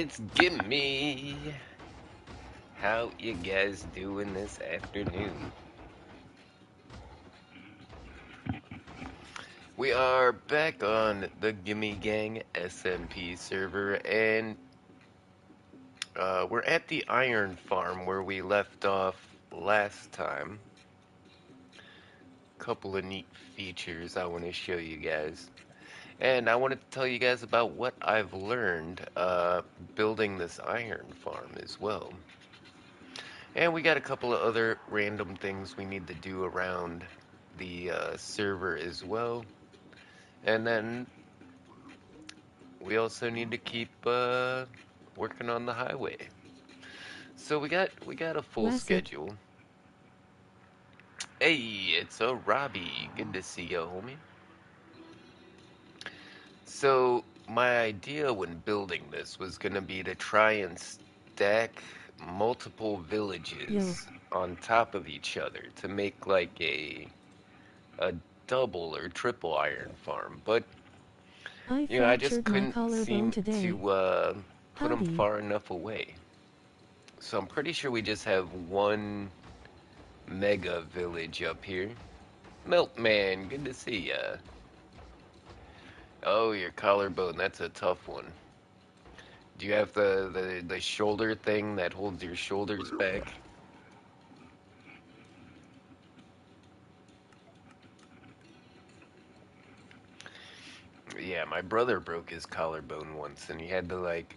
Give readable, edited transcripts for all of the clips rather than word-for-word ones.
It's Gimme. How you guys doing this afternoon? We are back on the GimmieGang SMP server, and we're at the iron farm where we left off last time. Couple of neat features I want to show you guys. And I wanted to tell you guys about what I've learned building this iron farm as well. And we got a couple of other random things we need to do around the server as well. And then we also need to keep working on the highway. So we got a full Classic. schedule. Hey, it's a Robbie. Good to see you, homie. So my idea when building this was gonna be to try and stack multiple Yo. villages on top of each other to make like a double or triple iron farm. But I I just fractured my couldn't collarbone seem today. to put them Howdy. far enough away. So I'm pretty sure we just have one mega village up here. Milkman, good to see ya. Oh, your collarbone, that's a tough one. Do you have the shoulder thing that holds your shoulders back? Yeah, my brother broke his collarbone once and he had to like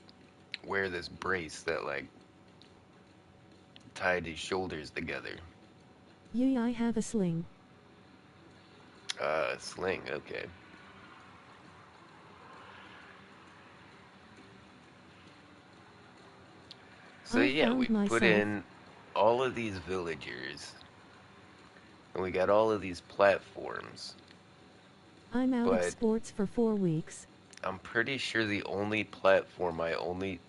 wear this brace that like tied his shoulders together. Yee, I have a sling. Sling, okay. So I yeah, found we put myself. in all of these villagers and we got all of these platforms, I'm out of but sports for 4 weeks. I'm pretty sure the only platform the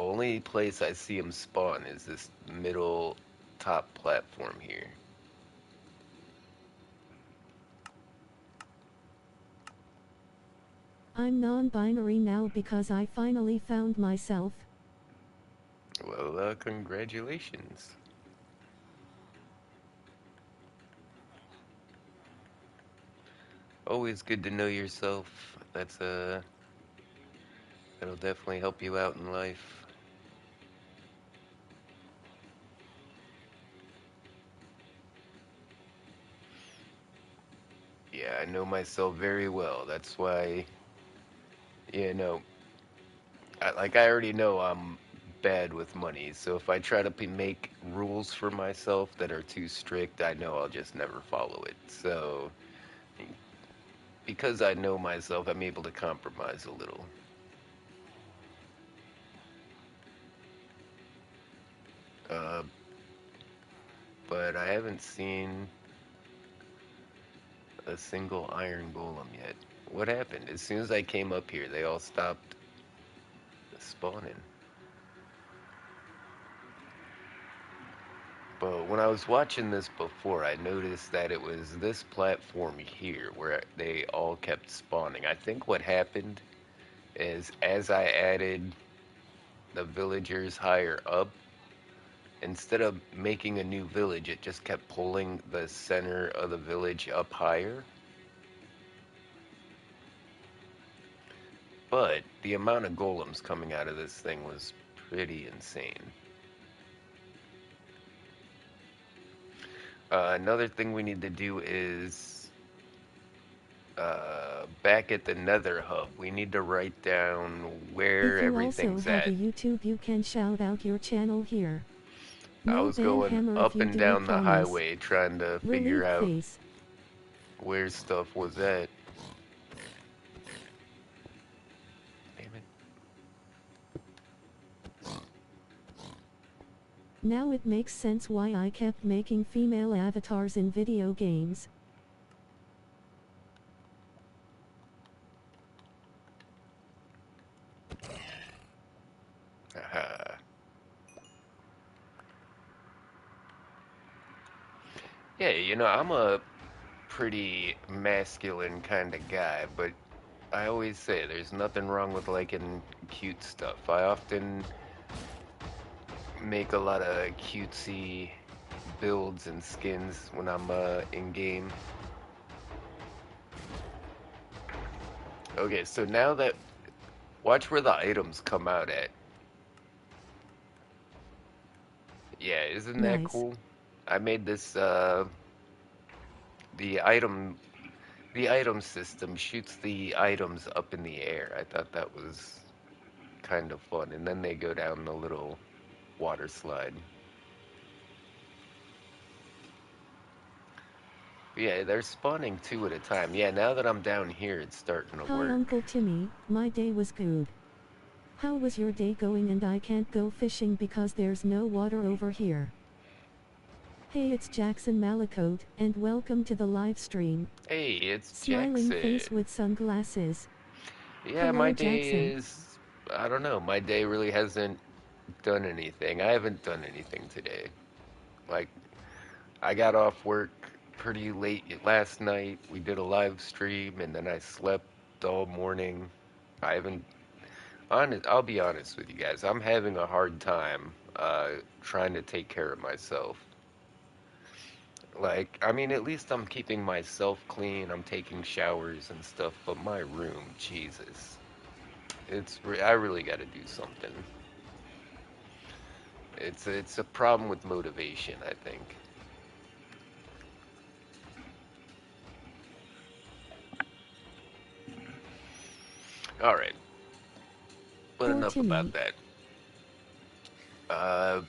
only place I see him spawn is this middle top platform here. I'm non-binary now because I finally found myself. Well, congratulations. Always good to know yourself. That'll definitely help you out in life. Yeah, I know myself very well. That's why, you know, I already know I'm bad with money. So if I try to make rules for myself that are too strict, I know I'll just never follow it. So because I know myself, I'm able to compromise a little. Uh, but I haven't seen a single iron golem yet. What happened? As soon as I came up here, they all stopped spawning. But when I was watching this before, I noticed that it was this platform here where they all kept spawning. I think what happened is as I added the villagers higher up, instead of making a new village, it just kept pulling the center of the village up higher. But the amount of golems coming out of this thing was pretty insane. Another thing we need to do is back at the Nether Hub, we need to write down where If you also everything's have a at. YouTube, you can shout out your channel here. I No was ban going hammer if up you and do it, down the promise. highway trying to figure Relief out face. where stuff was at. Damn it. Now it makes sense why I kept making female avatars in video games. Aha. Yeah, I'm a pretty masculine kind of guy, but I always say there's nothing wrong with liking cute stuff. I often make a lot of cutesy builds and skins when I'm in game. Okay, so now that watch where the items come out at. Yeah, isn't that Nice. cool? I made this the item the item system shoots the items up in the air. I thought that was kind of fun. And then they go down the little water slide. Yeah, they're spawning two at a time. Yeah, now that I'm down here, it's starting to Hi work. Uncle Timmy, my day was good. How was your day going? And I can't go fishing because there's no water over here. Hey, it's Jackson Malakote, and welcome to the live stream. Hey, it's Smiling Jackson. face with sunglasses. Yeah, my Hello, day Jackson. is, I don't know, my day really hasn't done anything. I haven't done anything today. Like, I got off work pretty late last night. We did a live stream, and then I slept all morning. I haven't, I'll be honest with you guys, I'm having a hard time trying to take care of myself. Like, I mean, at least I'm keeping myself clean. I'm taking showers and stuff, but my room, Jesus. I really got to do something. It's a problem with motivation, I think. All right, but Poor enough about Timmy. that. Uh,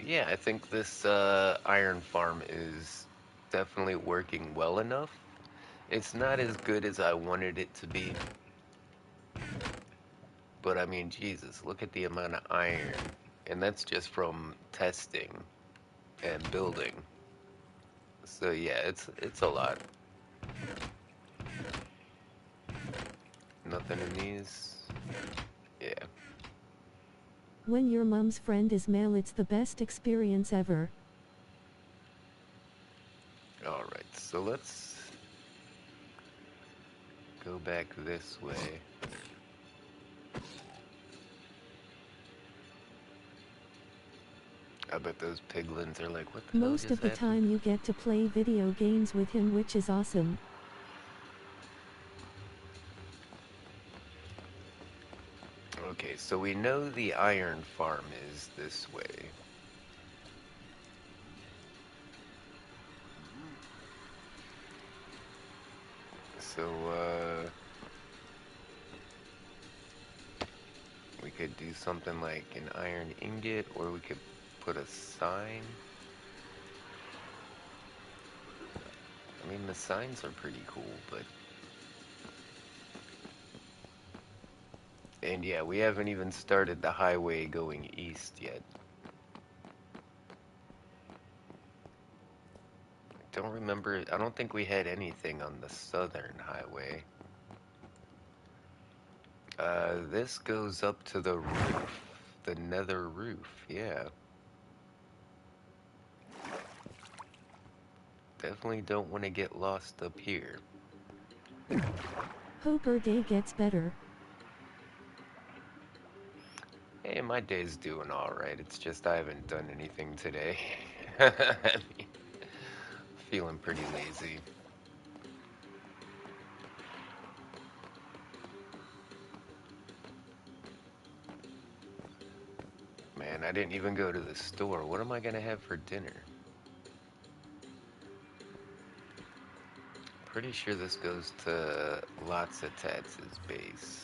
yeah, I think this iron farm is definitely working well enough. It's not as good as I wanted it to be, but I mean, Jesus, look at the amount of iron, and that's just from testing and building. So yeah, it's a lot. Nothing in these. Yeah. When your mom's friend is male, it's the best experience ever. All right. So let's go back this way. I bet those piglins are like, what the hell Most just of the happened? time, you get to play video games with him, which is awesome. Okay, so we know the iron farm is this way. So, we could do something like an iron ingot, or we could put a sign. I mean, the signs are pretty cool, but... And yeah, we haven't even started the highway going east yet. Don't remember, I don't think we had anything on the southern highway. This goes up to the roof, the nether roof, yeah. Definitely don't want to get lost up here. Hope her day gets better. Hey, my day's doing alright, it's just I haven't done anything today. I mean, feeling pretty lazy. Man, I didn't even go to the store. What am I gonna have for dinner? Pretty sure this goes to lots of Tats's base.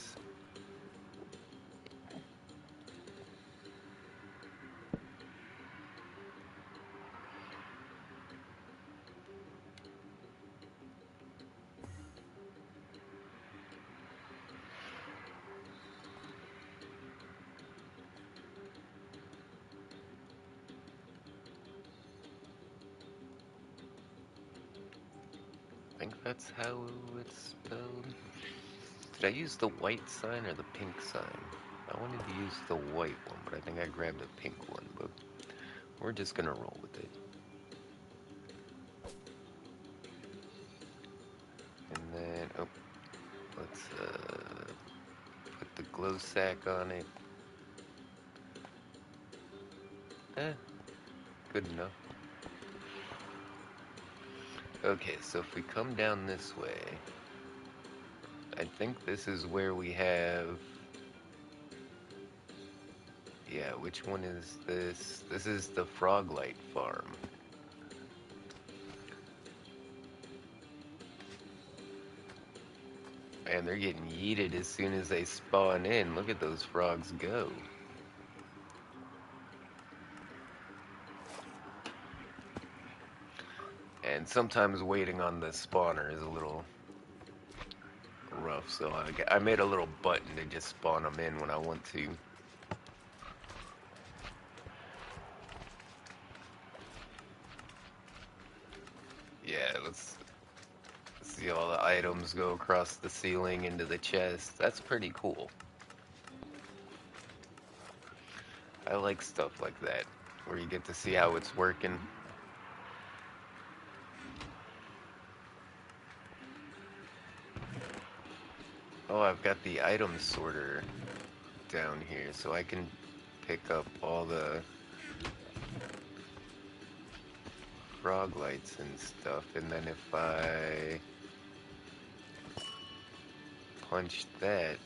I think that's how it's spelled. Did I use the white sign or the pink sign? I wanted to use the white one, but I think I grabbed a pink one, but we're just gonna roll with it. And then, oh, Let's put the glow sack on it. Eh, good enough. Okay, so if we come down this way, I think this is where we have. Yeah, which one is this? This is the Froglight Farm. And they're getting yeeted as soon as they spawn in. Look at those frogs go. And sometimes waiting on the spawner is a little rough, so I made a little button to just spawn them in when I want to. Yeah, let's see all the items go across the ceiling into the chest. That's pretty cool. I like stuff like that, where you get to see how it's working. Oh, I've got the item sorter down here, so I can pick up all the frog lights and stuff, and then if I punch that,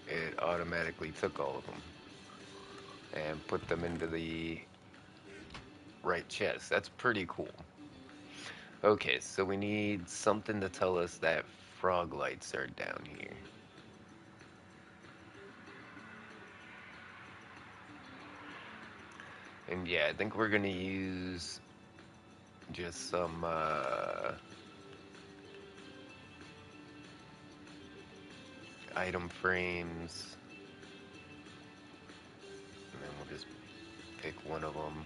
it automatically took all of them and put them into the right chest. That's pretty cool. Okay, so we need something to tell us that frog lights are down here. And yeah, I think we're gonna use just some item frames, and then we'll just pick one of them.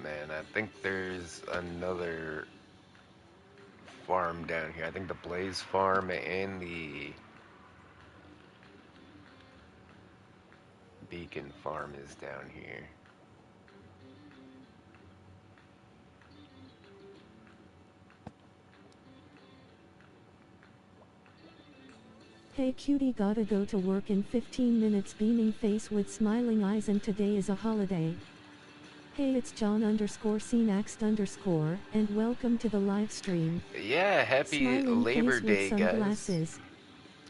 Man, I think there's another farm down here. I think the Blaze Farm and the Beacon Farm is down here. Hey cutie, gotta go to work in 15 minutes, beaming face with smiling eyes, and today is a holiday. Hey, it's John underscore Cnaxt underscore, and welcome to the live stream. Yeah, happy Smiling Labor face with Day, guys. sunglasses.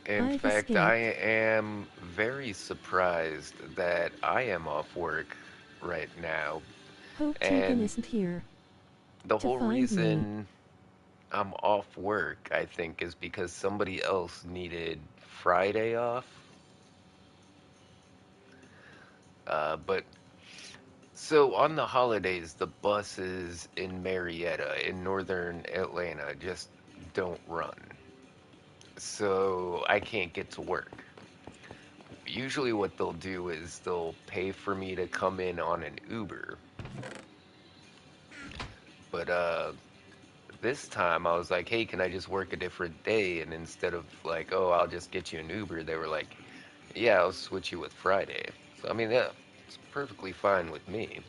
In I've fact, I escaped. am very surprised that I am off work right now. Hope Tukan And isn't here the to whole find me. reason I'm off work, I think, is because somebody else needed Friday off. But so on the holidays, the buses in Marietta, in northern Atlanta, just don't run. So I can't get to work. Usually, what they'll do is they'll pay for me to come in on an Uber. But this time I was like, hey, can I just work a different day? And instead of like, oh, I'll just get you an Uber, they were like, yeah, I'll switch you with Friday. So, I mean, yeah, it's perfectly fine with me.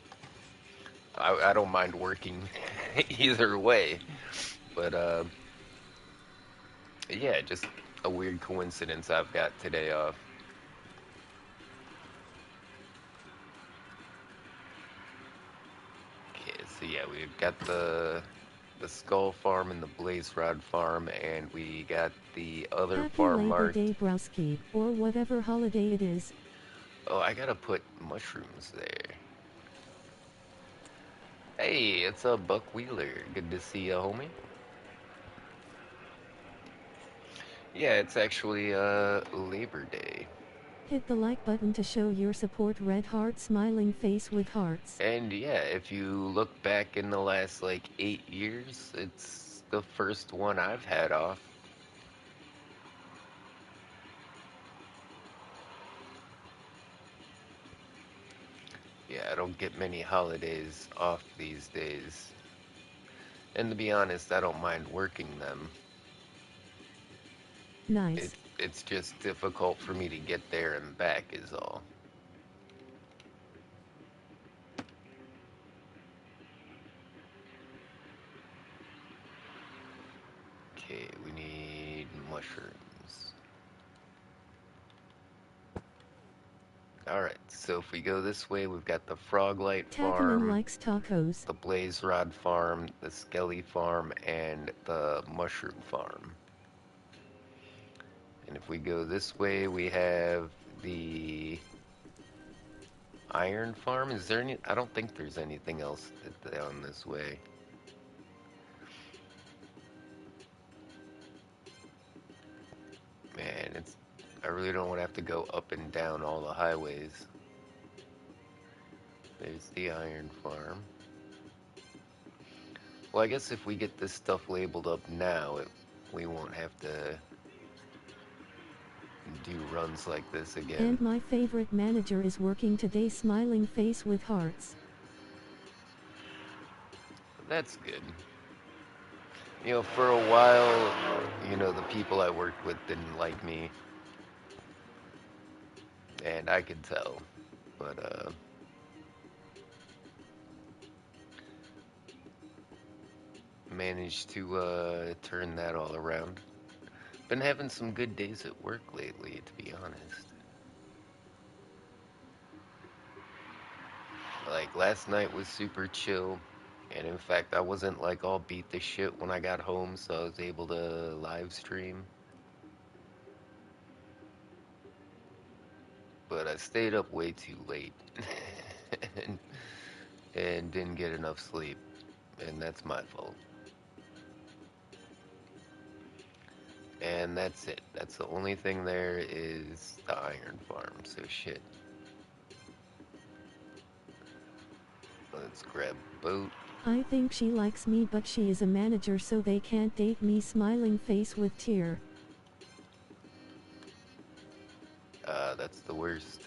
I don't mind working either way. But yeah, just a weird coincidence I've got today off. Okay, so yeah, we've got the Skull Farm and the Blaze Rod Farm, and we got the other Happy farm Labor marked. Day, browski, or whatever holiday it is. Oh, I gotta put mushrooms there. Hey, it's a Buck Wheeler. Good to see you, homie. Yeah, it's actually Labor Day. Hit the like button to show your support. Red heart, smiling face with hearts. And yeah, if you look back in the last like 8 years, it's the first one I've had off. Yeah, I don't get many holidays off these days. And to be honest, I don't mind working them. Nice. It's just difficult for me to get there and back is all. Okay, we need mushrooms. Alright, so if we go this way, we've got the Froglight Tacoman Farm, likes tacos. the Blaze Rod Farm, the Skelly Farm, and the Mushroom Farm. And if we go this way, we have the Iron Farm. Is there any? I don't think there's anything else down this way. Man, it's. I really don't want to have to go up and down all the highways. There's the Iron Farm. Well, I guess if we get this stuff labeled up now, we won't have to do runs like this again. And my favorite manager is working today, smiling face with hearts. That's good. For a while, the people I worked with didn't like me, and I could tell. But, managed to, turn that all around. Been having some good days at work lately, to be honest. Like, last night was super chill, and in fact, I wasn't, like, all beat to shit when I got home, so I was able to live stream. But I stayed up way too late, and, and didn't get enough sleep, and that's my fault. And that's it. That's the only thing there is the iron farm, so shit. Let's grab boat. I think she likes me, but she is a manager, so they can't date me, smiling face with tear. That's the worst.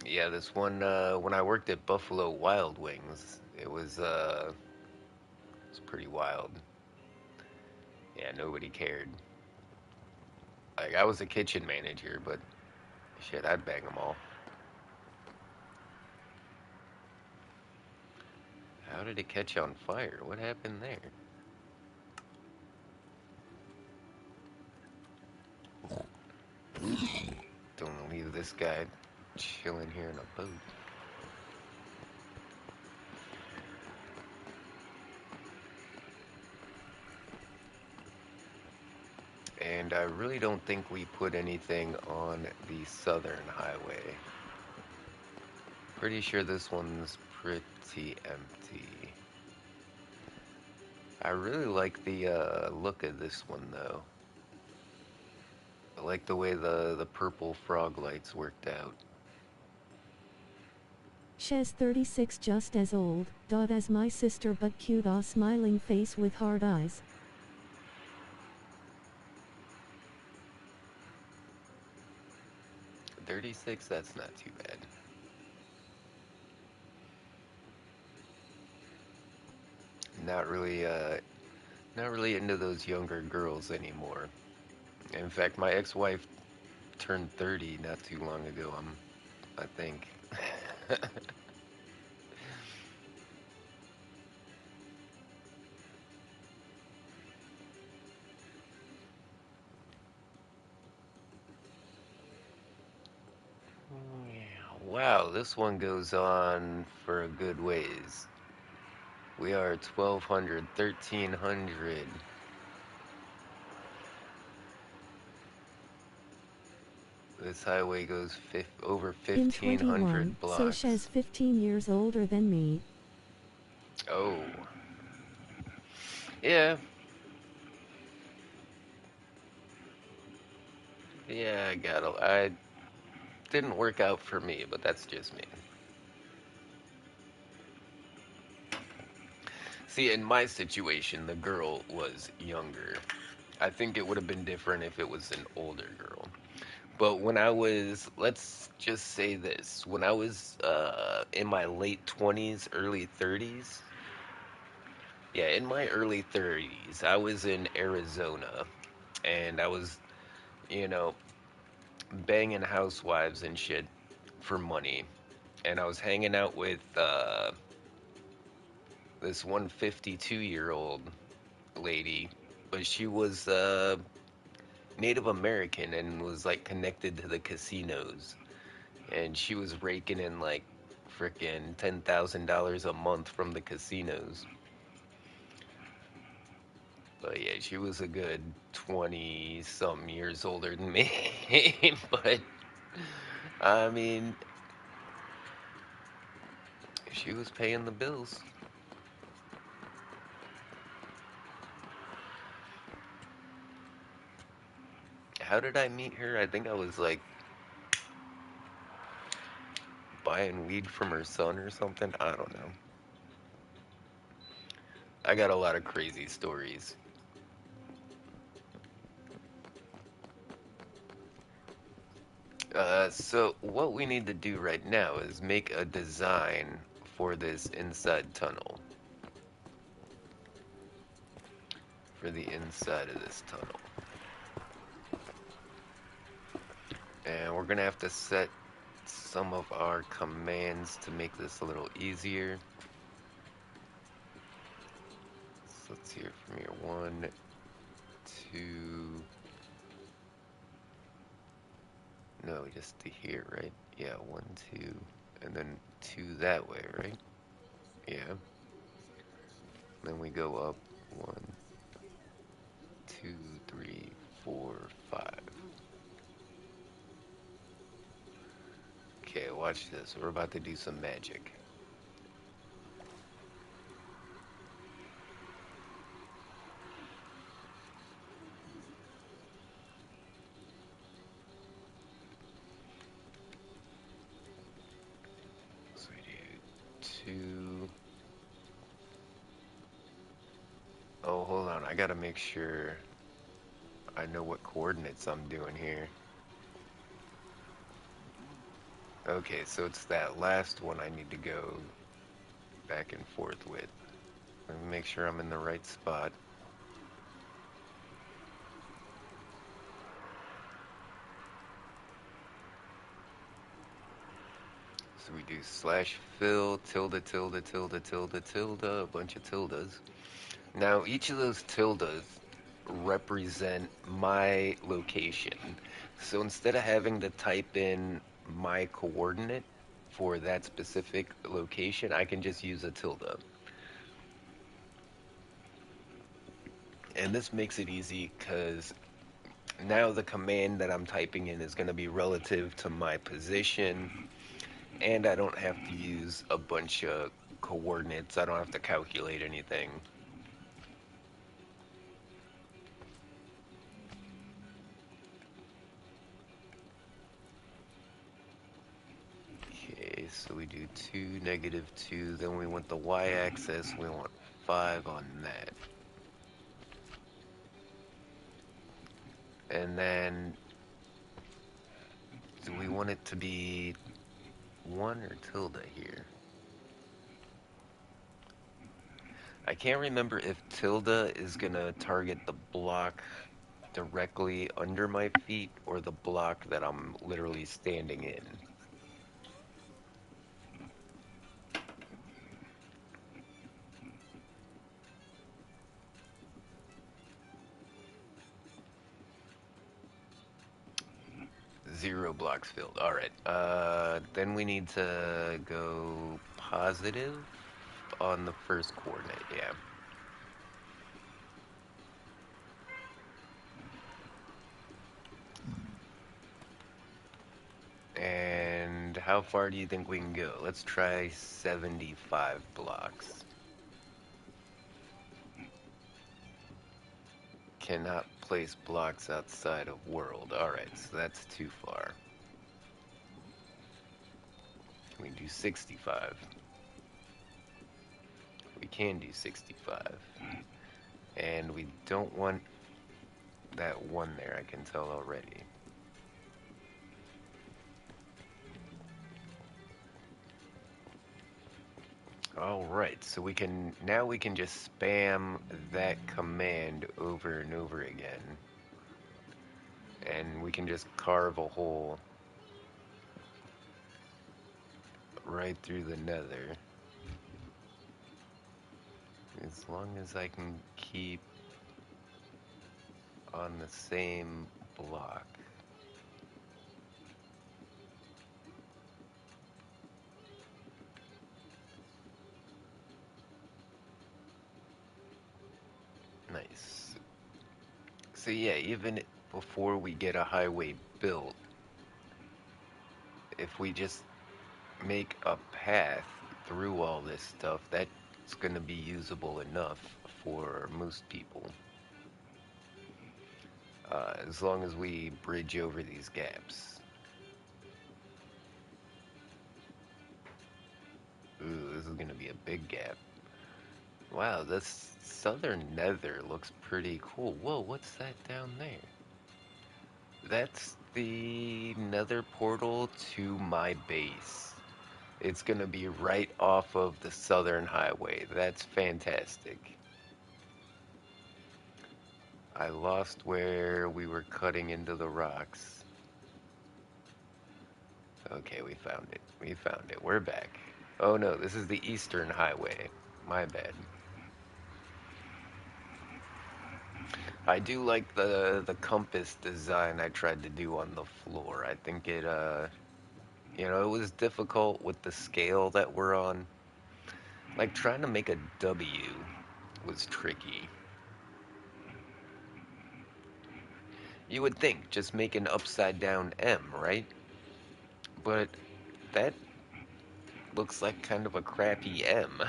Yeah, this one, when I worked at Buffalo Wild Wings, it's pretty wild. Yeah, nobody cared. Like, I was a kitchen manager, but shit, I'd bang them all. How did it catch on fire? What happened there? Don't leave this guy chilling here in a boat. And I really don't think we put anything on the southern highway. Pretty sure this one's pretty empty. I really like the look of this one though. I like the way the purple frog lights worked out. She's 36, just as old, as my sister, but cute, smiling face with hard eyes. 36, that's not too bad. Not really not really into those younger girls anymore. In fact, my ex-wife turned 30 not too long ago, I think. Wow, this one goes on for a good ways. We are 1200, 1300. This highway goes over In 21, 1500 so she's blocks. 15 years older than me. Oh, yeah, yeah, I didn't work out for me, but that's just me. See, in my situation, the girl was younger. I think it would have been different if it was an older girl. But when I was, let's just say this, when I was in my late 20s, early 30s, yeah, in my early 30s, I was in Arizona and I was, you know, banging housewives and shit for money. And I was hanging out with this 152-year-old lady, but she was Native American and was like connected to the casinos. And she was raking in like frickin' $10,000 a month from the casinos. But yeah, she was a good 20 some years older than me. But I mean, she was paying the bills. How did I meet her? I think I was like buying weed from her son or something. I don't know. I got a lot of crazy stories. So what we need to do right now is make a design for this inside tunnel. For the inside of this tunnel. And we're gonna have to set some of our commands to make this a little easier. So let's hear from here. 1, 2. No, just to here, right? Yeah, 1, 2, and then 2 that way, right? Yeah. Then we go up 1, 2, 3, 4, 5. Okay, watch this. We're about to do some magic. So we do 2. Oh, hold on. I gotta make sure I know what coordinates I'm doing here. Okay, so it's that last one I need to go back and forth with. Let me make sure I'm in the right spot. So we do slash fill, tilde, tilde, tilde, tilde, tilde, a bunch of tildes. Now, each of those tildes represent my location. So instead of having to type in my coordinate for that specific location, I can just use a tilde. And this makes it easy because now the command that I'm typing in is going to be relative to my position, and I don't have to use a bunch of coordinates. I don't have to calculate anything. Okay, so we do 2, -2, then we want the y-axis, we want 5 on that. And then, do we want it to be 1 or tilde here? I can't remember if tilde is gonna target the block directly under my feet or the block that I'm literally standing in. Zero blocks filled. All right. Then we need to go positive on the first coordinate. Yeah. And how far do you think we can go? Let's try 75 blocks. Cannot place blocks outside of world. All right, so that's too far. Can we do 65? We can do 65. And we don't want that one there, I can tell already. All right, so now we can just spam that command over and over again. and we can just carve a hole right through the nether. As long as I can keep on the same block. Nice. So yeah, even before we get a highway built, if we just make a path through all this stuff, that's going to be usable enough for most people. As long as we bridge over these gaps. Ooh, this is going to be a big gap. Wow, this southern nether looks pretty cool. Whoa, what's that down there? That's the nether portal to my base. It's gonna be right off of the southern highway. That's fantastic. I lost where we were cutting into the rocks. Okay, we found it. We found it. We're back. Oh no, this is the eastern highway. My bad. I do like the compass design I tried to do on the floor. I think it it was difficult with the scale that we're on. Like trying to make a W was tricky. You would think just make an upside down M, right? But that looks like kind of a crappy M.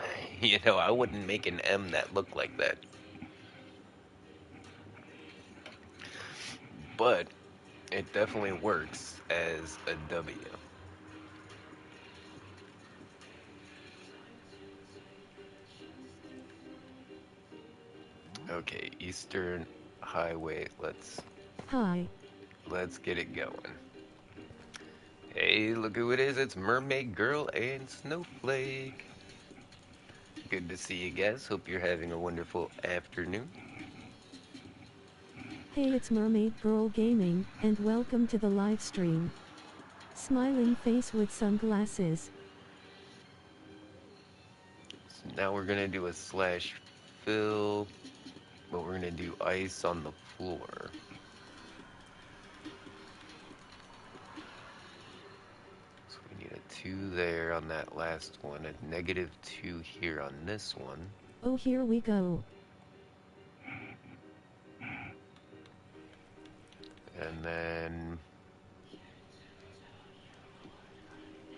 I wouldn't make an M that looked like that. But it definitely works as a W. Okay, Eastern Highway. Hi. Let's get it going. Hey, look who it is. It's Mermaid Girl and Snowflake. Good to see you guys. Hope you're having a wonderful afternoon. Hey, it's Mermaid Girl Gaming, and welcome to the live stream. Smiling face with sunglasses. So now we're gonna do a slash fill, but we're gonna do ice on the floor. So we need a 2 there on that last one, a -2 here on this one. Oh, here we go. And then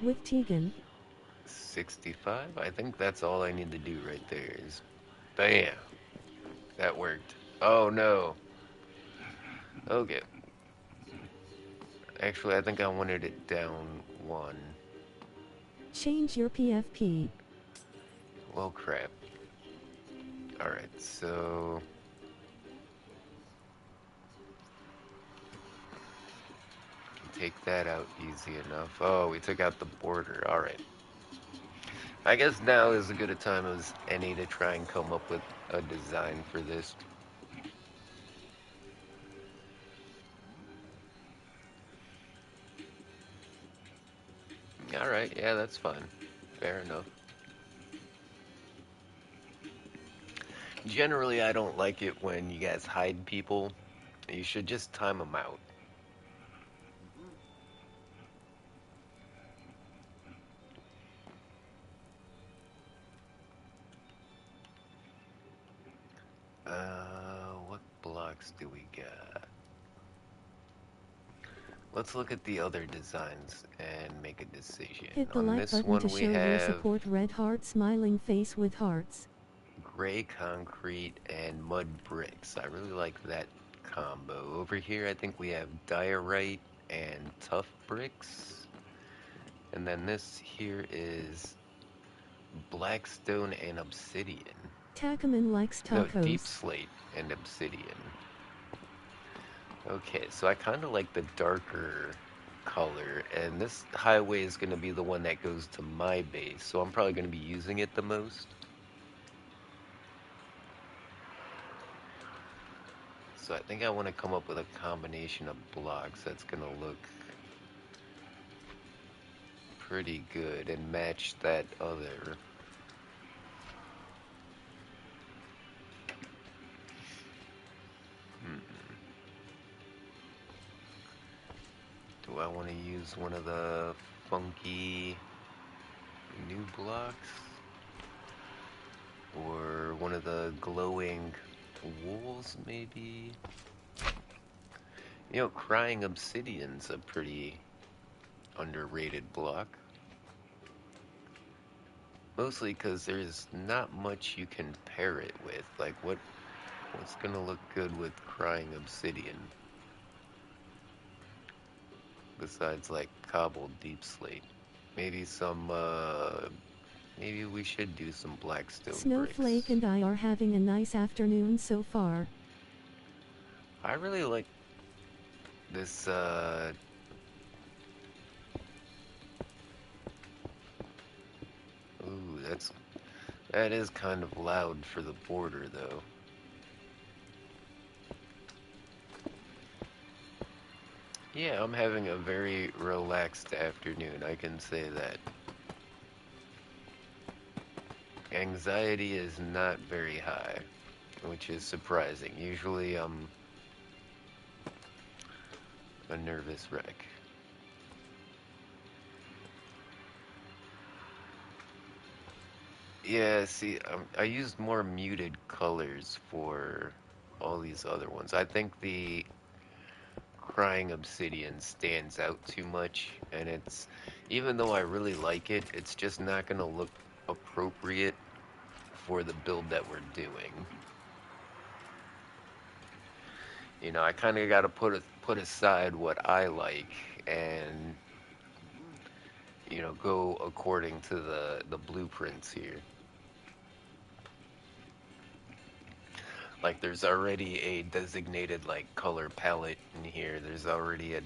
With Tegan. 65. I think that's all I need to do right there is bam. That worked. Oh no. Okay. Actually, I think I wanted it down 1. Change your PFP. Well, crap. Alright, so take that out easy enough. Oh, we took out the border. Alright. I guess now is as good a time as any to try and come up with a design for this. Alright, yeah, that's fine. Fair enough. Generally, I don't like it when you guys hide people. You should just time them out. What blocks do we got? Let's look at the other designs and make a decision. Hit the On like this button to one, we show your have support. Red heart smiling face with hearts. gray concrete and mud bricks. I really like that combo. Over here, I think we have diorite and tough bricks. And then this here is blackstone and obsidian. Takaman likes No, deep tacos. slate and obsidian. Okay, so I kind of like the darker color, and this highway is going to be the one that goes to my base, so I'm probably going to be using it the most. So I think I want to come up with a combination of blocks that's gonna look pretty good and match that other. Hmm. Do I want to use one of the funky new blocks? Or one of the glowing wools, maybe? You know, crying obsidian's a pretty underrated block. Mostly because there's not much you can pair it with. Like, what's gonna look good with crying obsidian? Besides, like, cobbled deep slate. Maybe maybe we should do some blackstone Snowflake bricks. and I are having a nice afternoon so far. I really like this, ooh, that is kind of loud for the border, though. Yeah, I'm having a very relaxed afternoon, I can say that. Anxiety is not very high, which is surprising. Usually I'm a nervous wreck. Yeah, see, I used more muted colors for all these other ones. I think the crying obsidian stands out too much, and even though I really like it, it's just not gonna look appropriate for the build that we're doing. You know, I kind of got to put aside what I like and go according to the blueprints here. Like there's already a designated like color palette in here. There's already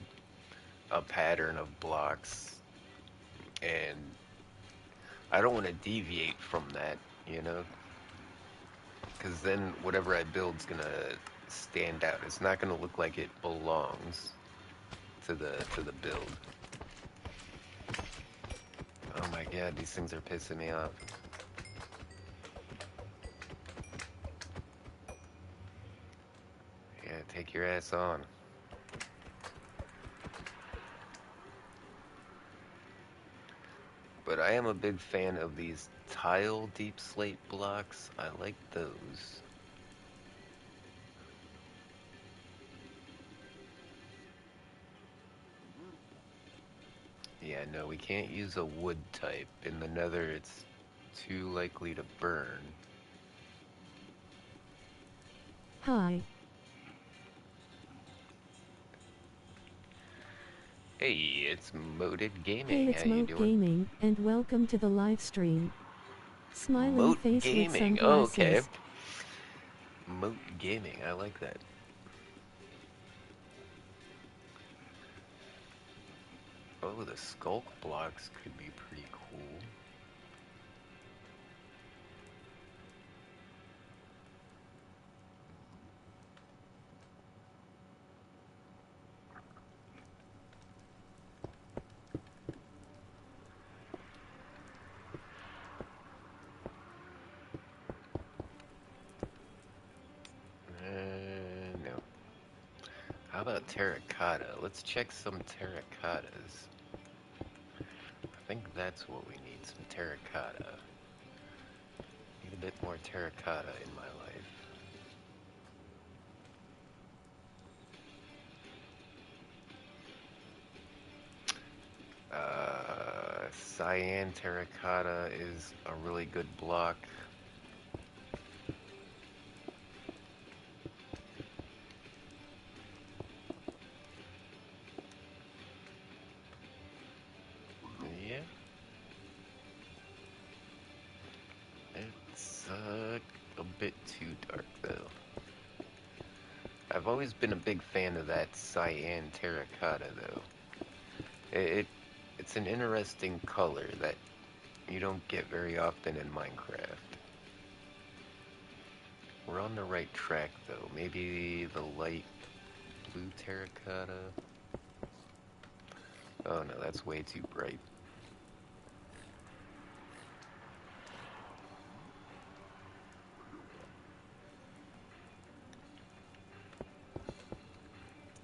a pattern of blocks, and I don't want to deviate from that, you know, because then whatever I build's gonna stand out. It's not gonna look like it belongs to the build. Oh my god, these things are pissing me off. Yeah, take your ass on. But I am a big fan of these tile deep slate blocks. I like those. Yeah, no, we can't use a wood type. In the nether, it's too likely to burn. Hi. Hey, it's Moated Hey, Gaming. How it's you Moat doing? Gaming, and welcome to the live stream. Smiling Moat face with Gaming. Oh, okay. sunglasses. Moat Gaming. I like that. Oh, the skulk blocks could be pretty cool. No. How about terracotta? Let's check some terracottas. I think that's what we need, some terracotta. Need a bit more terracotta in my life. Cyan terracotta is a really good block. Yeah, it's a bit too dark though. I've always been a big fan of that cyan terracotta though. It it's an interesting color that you don't get very often in Minecraft. We're on the right track, though. Maybe the light blue terracotta. Oh no, that's way too bright.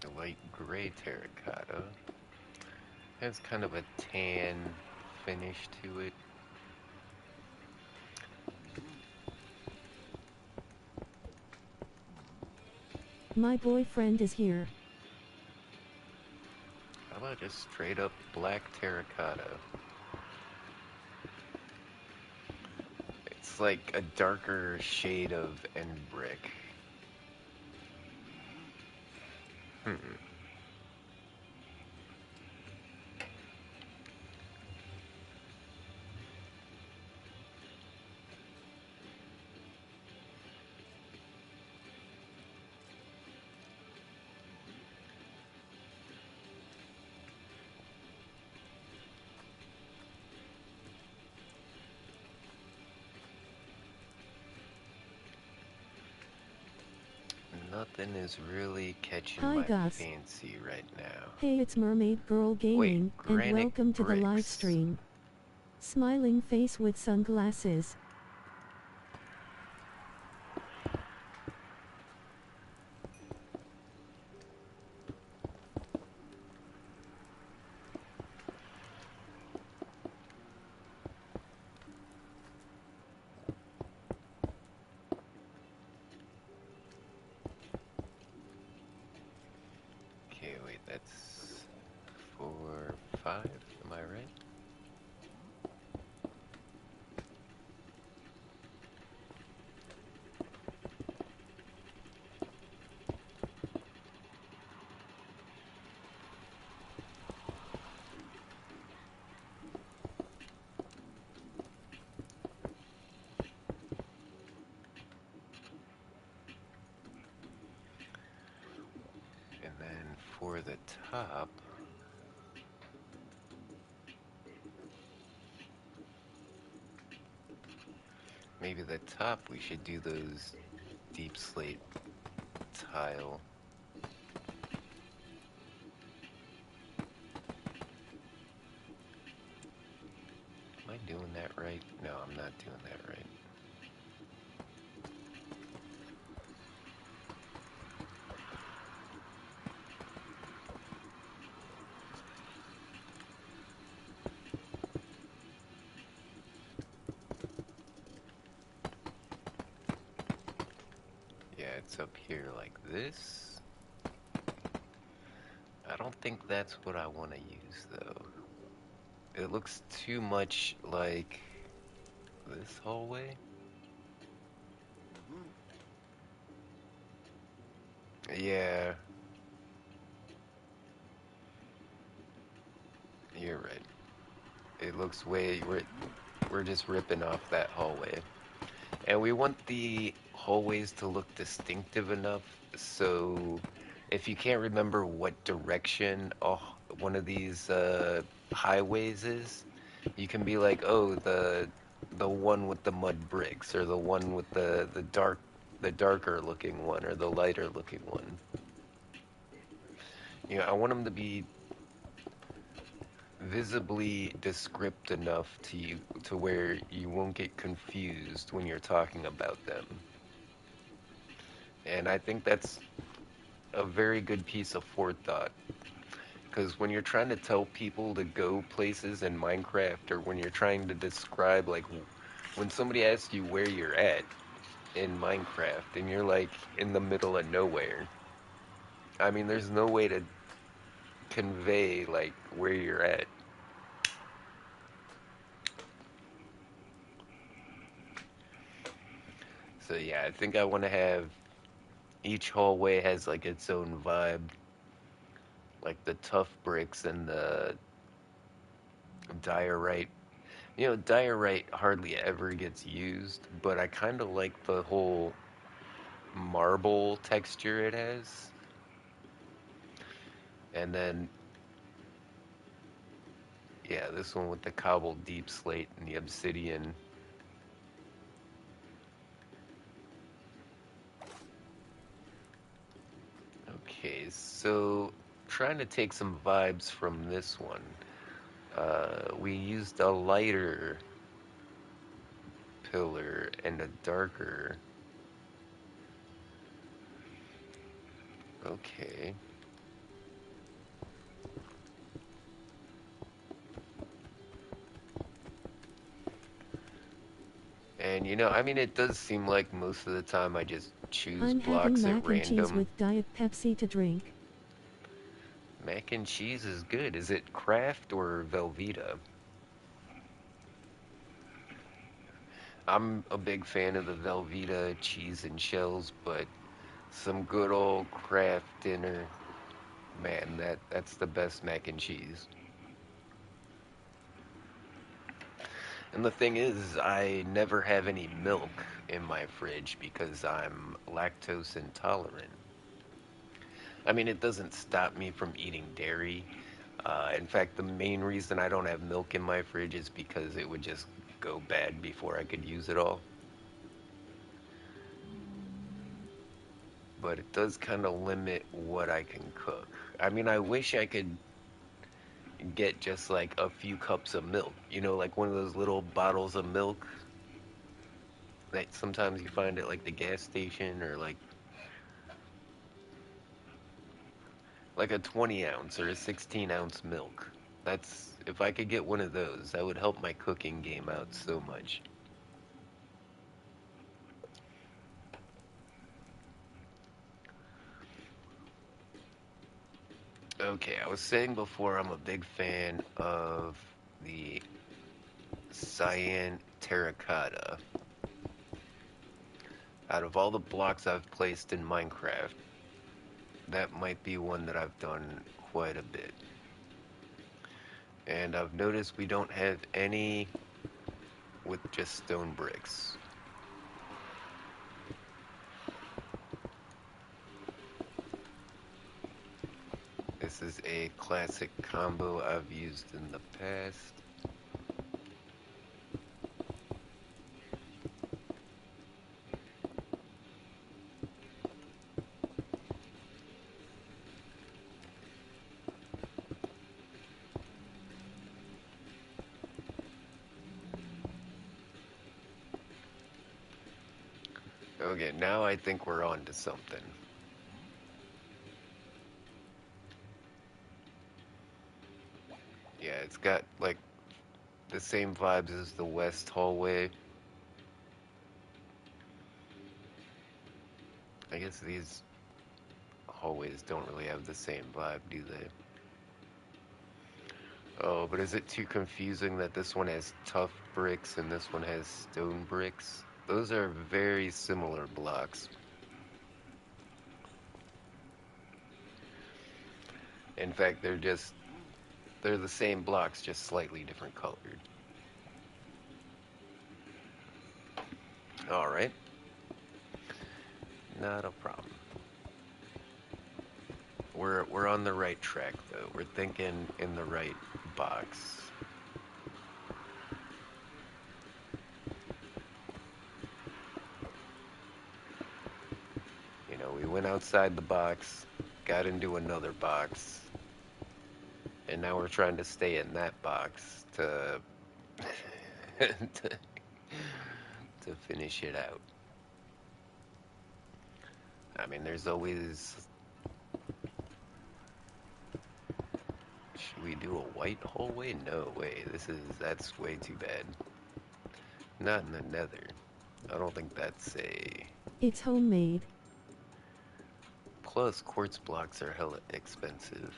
The light gray terracotta has kind of a tan finish to it. My boyfriend is here. How about just straight up black terracotta? It's like a darker shade of end brick. Hmm. Nothing is really catching Hi my Gus. fancy right now. Hey, it's Mermaid Girl Wait, Gaming, and granite welcome to the live bricks. stream. Smiling face with sunglasses. Okay, wait, that's 4, 5, am I right? And then for the top, maybe the top we should do those deep slate tile. Am I doing that right? No, I'm not doing that right. Yeah, it's up here like this. I don't think that's what I want to use, though. It looks too much like this hallway. Yeah, you're right. It looks we're just ripping off that hallway. And we want the hallways to look distinctive enough so if you can't remember what direction one of these highways is, you can be like, oh, the one with the mud bricks, or the one with the darker looking one, or the lighter looking one. You know, I want them to be visibly descript enough to you to where you won't get confused when you're talking about them. And I think that's a very good piece of forethought. Because when you're trying to tell people to go places in Minecraft, or when you're trying to describe, like, when somebody asks you where you're at in Minecraft and you're like in the middle of nowhere, I mean, there's no way to convey, like, where you're at. So, yeah, I think I want to have each hallway has, like, its own vibe. Like the tough bricks and the diorite. You know, diorite hardly ever gets used, but I kind of like the whole marble texture it has. And then, yeah, this one with the cobbled deep slate and the obsidian. So, trying to take some vibes from this one. We used a lighter pillar and a darker. Okay. And I mean, it does seem like most of the time I just choose I'm having blocks at mac and cheese random. with Diet Pepsi to drink. Mac and cheese is good. Is it Kraft or Velveeta? I'm a big fan of the Velveeta cheese and shells, but some good old Kraft dinner, man, that's the best mac and cheese. And the thing is, I never have any milk in my fridge because I'm lactose intolerant. I mean, it doesn't stop me from eating dairy. In fact, the main reason I don't have milk in my fridge is because it would just go bad before I could use it all. But it does kind of limit what I can cook. I mean, I wish I could get just like a few cups of milk, like one of those little bottles of milk that sometimes you find at like the gas station or like a 20 ounce or a 16-ounce milk. That's if I could get one of those, that would help my cooking game out so much. Okay, I was saying before I'm a big fan of the cyan terracotta. Out of all the blocks I've placed in Minecraft, that might be one that I've done quite a bit. And I've noticed we don't have any with just stone bricks. This is a classic combo I've used in the past. Okay, now I think we're on to something. Yeah, it's got like the same vibes as the west hallway. I guess these hallways don't really have the same vibe, do they? Oh, but is it too confusing that this one has tough bricks and this one has stone bricks? Those are very similar blocks. In fact, they're the same blocks, just slightly different colored. All right, not a problem. We're on the right track though. We're thinking in the right box. We went outside the box, got into another box, and now we're trying to stay in that box to to finish it out. I mean, there's always. Should we do a white hallway? No way. That's way too bad. Not in the nether. I don't think that's a. It's homemade. Plus, quartz blocks are hella expensive.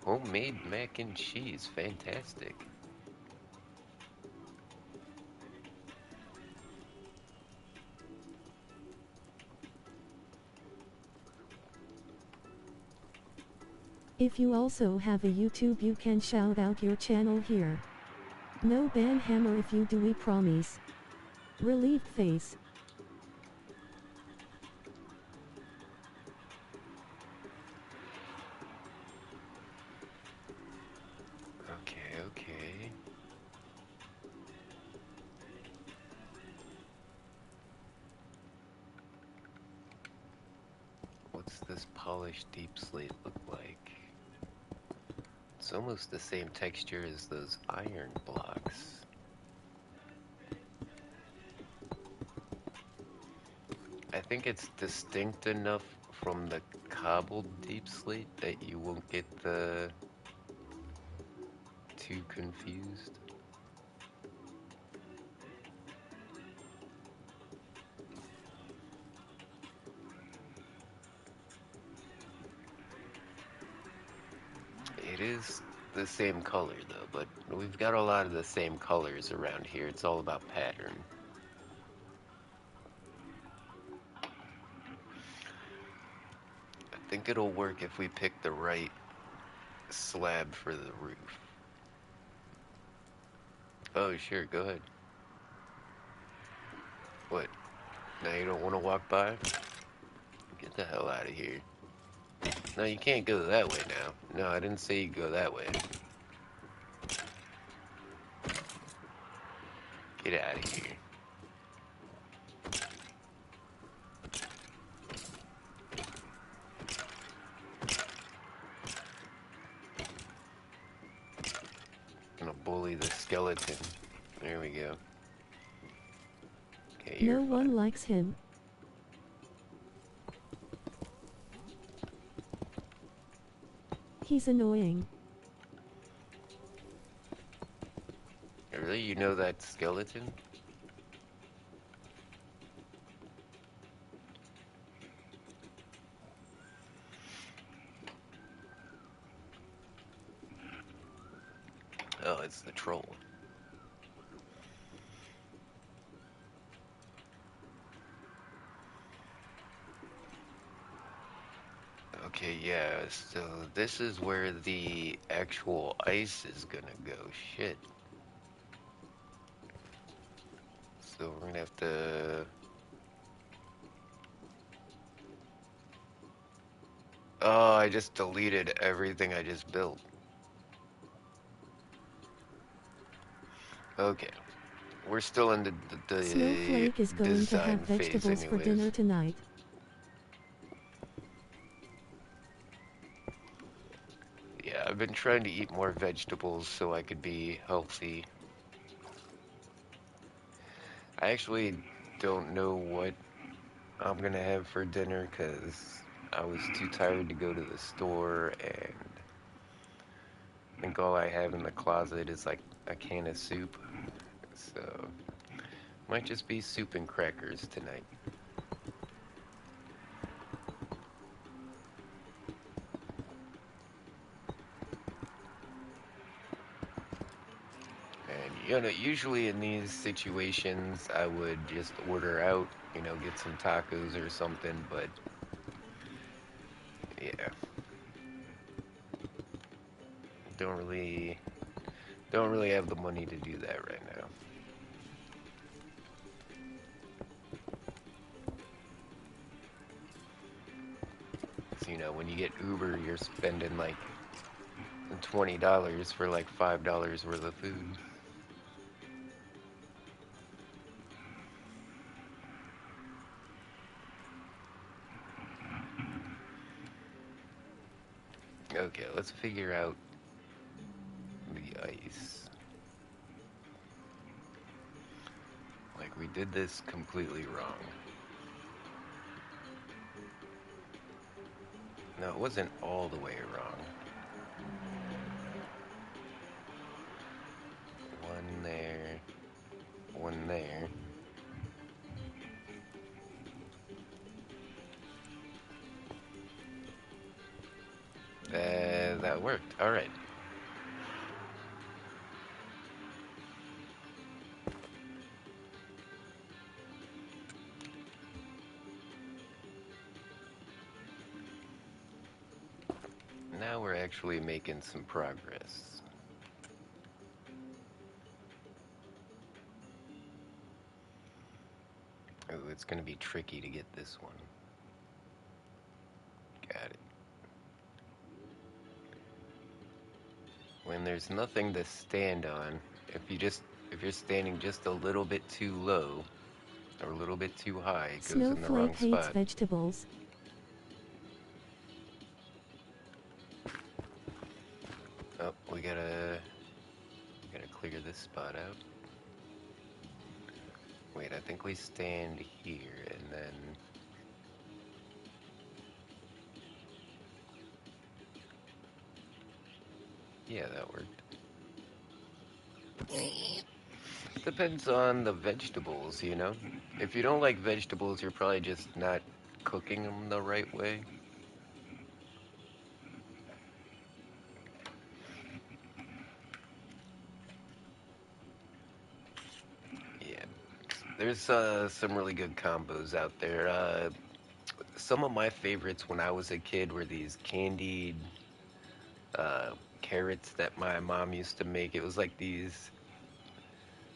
Homemade mac and cheese. Fantastic. If you also have a YouTube, you can shout out your channel here. No ban hammer if you do, we promise. Relieved face. Okay, okay. What's this polished deep slate look like? It's almost the same texture as those iron blocks. I think it's distinct enough from the cobbled deep slate that you won't get the too confused. It is the same color though, but we've got a lot of the same colors around here. It's all about pattern. I think it'll work if we pick the right slab for the roof. Oh, sure, go ahead. What? Now you don't want to walk by? Get the hell out of here. No, you can't go that way now. No, I didn't say you go that way. Get out of here. Gonna bully the skeleton. There we go. Okay, you're No fine. one likes him. He's annoying. Really? You know that skeleton? Oh, it's the troll. Okay, yeah, so this is where the actual ice is gonna go. Shit. So we're gonna have to... Oh, I just deleted everything I just built. Okay. We're still in the Snowflake is going to have design phase vegetables for anyways. dinner tonight. Yeah, I've been trying to eat more vegetables so I could be healthy. I actually don't know what I'm gonna have for dinner because I was too tired to go to the store, and I think all I have in the closet is like a can of soup. So, might just be soup and crackers tonight. And usually in these situations, I would just order out, get some tacos or something, but yeah, don't really don't really have the money to do that right now. So, when you get Uber, you're spending like $20 for like $5 worth of food. Okay, let's figure out the ice. Like, we did this completely wrong. No, it wasn't all the way wrong. One there, one there. That worked. All right. Now we're actually making some progress. Oh, it's gonna be tricky to get this one. Got it. When there's nothing to stand on, if you're standing just a little bit too low or a little bit too high, it goes in the Snowflake wrong hates spot. vegetables. figure this spot out. Wait, I think we stand here and then... Yeah, that worked. Depends on the vegetables, you know? If you don't like vegetables, you're probably just not cooking them the right way. Yeah, there's some really good combos out there. Some of my favorites when I was a kid were these candied uh, carrots that my mom used to make. It was like these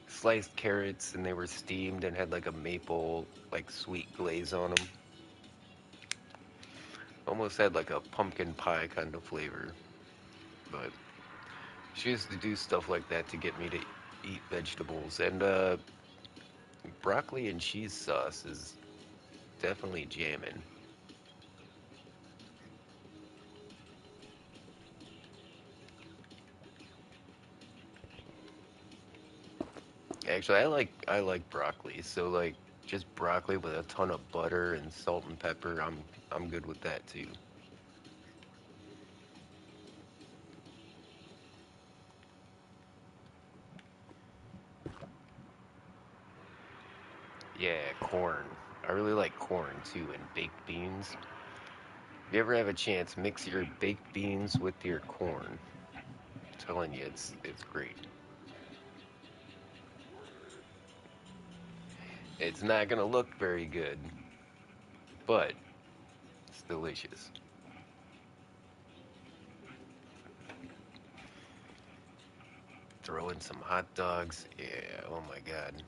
sliced carrots, and they were steamed and had like a maple, like sweet glaze on them. Almost had like a pumpkin pie kind of flavor. But she used to do stuff like that to get me to eat vegetables. And broccoli and cheese sauce is definitely jamming. Actually, I like broccoli. So like just broccoli with a ton of butter and salt and pepper. I'm good with that too. Yeah, corn. I really like corn too and baked beans. If you ever have a chance, mix your baked beans with your corn. I'm telling you, it's great. It's not gonna look very good, but it's delicious. Throw in some hot dogs. Yeah, oh my God.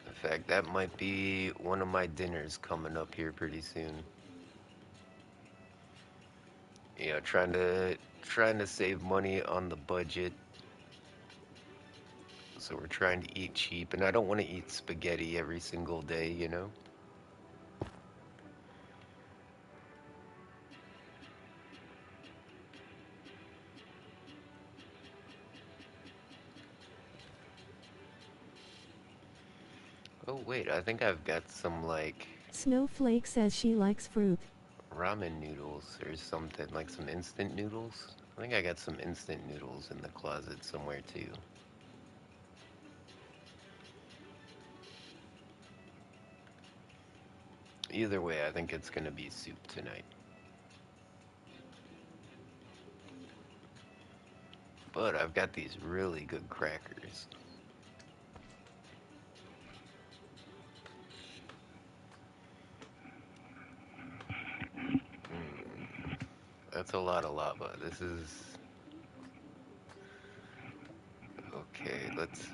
In fact, that might be one of my dinners coming up here pretty soon. You know, trying to save money on the budget. So we're trying to eat cheap, and I don't want to eat spaghetti every single day, you know? Oh wait, I think I've got some like Snowflake says she likes fruit. ramen noodles or something, like some instant noodles. I think I got some instant noodles in the closet somewhere too. Either way, I think it's gonna be soup tonight. But I've got these really good crackers. Mm, that's a lot of lava. This is okay. Let's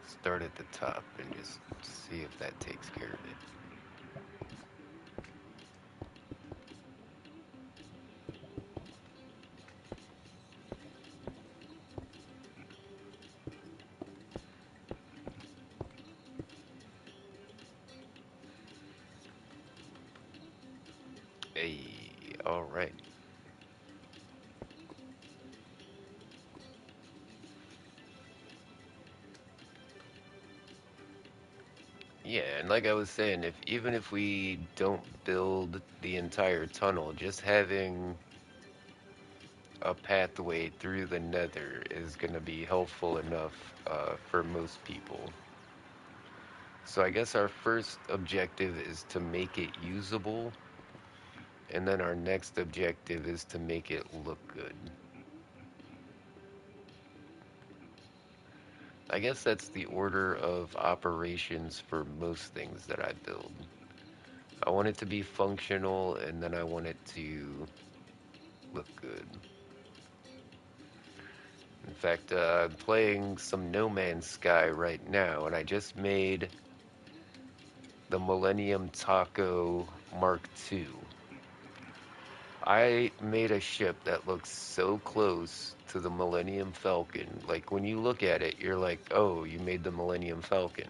start at the top and just see if that takes care of it. Hey, all right. Yeah, and like I was saying, if even if we don't build the entire tunnel, just having a pathway through the nether is going to be helpful enough for most people. So I guess our first objective is to make it usable, and then our next objective is to make it look good. I guess that's the order of operations for most things that I build. I want it to be functional, and then I want it to look good. In fact, I'm playing some No Man's Sky right now, and I just made the Millennium Taco Mark II. I made a ship that looks so close to the Millennium Falcon. Like, when you look at it, you're like, oh, you made the Millennium Falcon.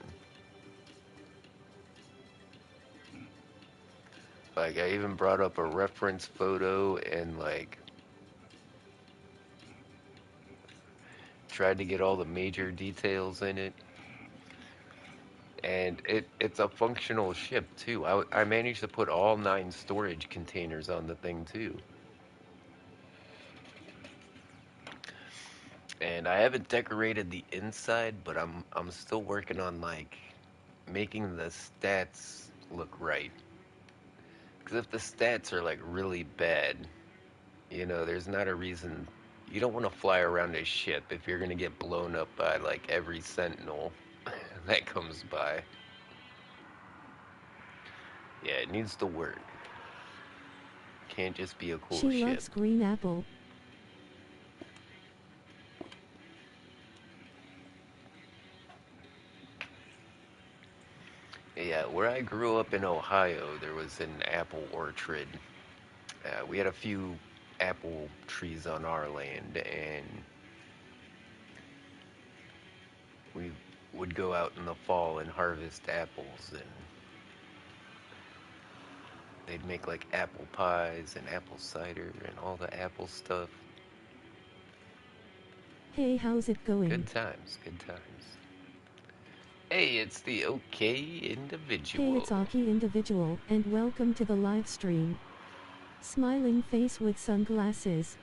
Like, I even brought up a reference photo and, like, tried to get all the major details in it. And it's a functional ship, too. I managed to put all 9 storage containers on the thing, too. And I haven't decorated the inside, but I'm still working on, like, making the stats look right. Because if the stats are, like, really bad, there's not a reason. You don't want to fly around a ship if you're going to get blown up by, like, every sentinel that comes by. Yeah, it needs to work. Can't just be a cool She ship. loves green apple. Yeah, where I grew up in Ohio, there was an apple orchard. We had a few apple trees on our land, and we would go out in the fall and harvest apples, and they'd make like apple pies and apple cider and all the apple stuff. Hey, how's it going? Good times, good times. Hey, it's the okay Hey, it's individual. Aki Individual, and welcome to the live stream. Smiling face with sunglasses.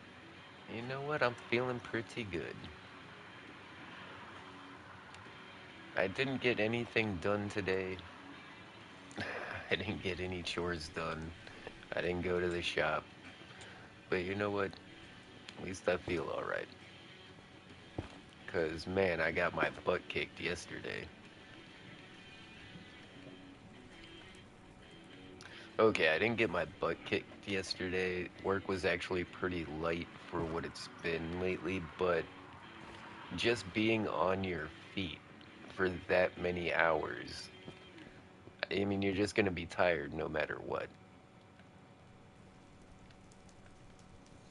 You know what? I'm feeling pretty good. I didn't get anything done today. I didn't get any chores done. I didn't go to the shop. But you know what? At least I feel alright. Because, man, I got my butt kicked yesterday. Okay, I didn't get my butt kicked yesterday. Work was actually pretty light for what it's been lately, but just being on your feet for that many hours, I mean, you're just going to be tired no matter what.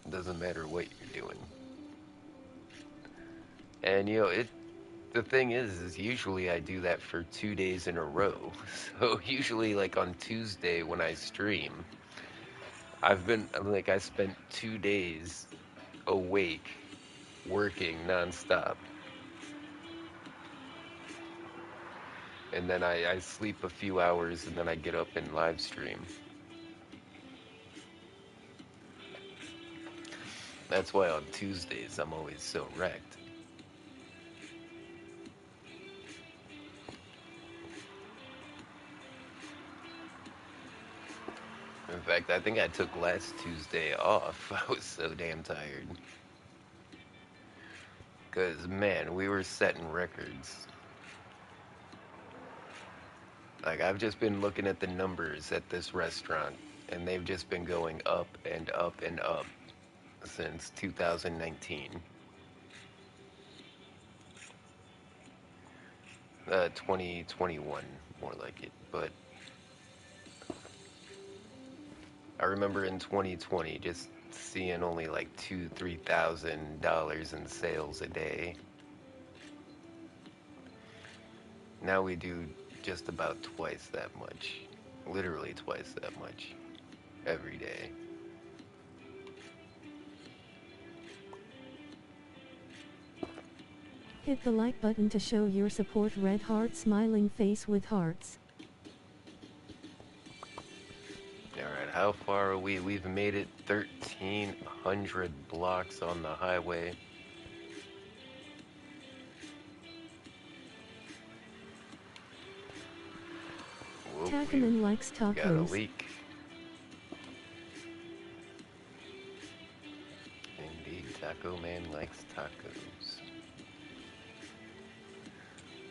It doesn't matter what you're doing. And, the thing is usually I do that for 2 days in a row. So usually, like on Tuesday when I stream, I spent 2 days awake working nonstop. And then I sleep a few hours and then I get up and live stream. That's why on Tuesdays I'm always so wrecked. In fact, I think I took last Tuesday off. I was so damn tired. Because, man, we were setting records. Like, I've just been looking at the numbers at this restaurant, and they've just been going up and up and up since 2019. 2021, more like it. But I remember in 2020 just seeing only like $2,000, $3,000 in sales a day. Now we do just about twice that much. Literally twice that much every day. Hit the like button to show your support. Red heart smiling face with hearts. Alright, how far are we? We've made it 1,300 blocks on the highway. Whoop, we've Takaman likes got a tacos. leak. Indeed, Taco Man likes tacos.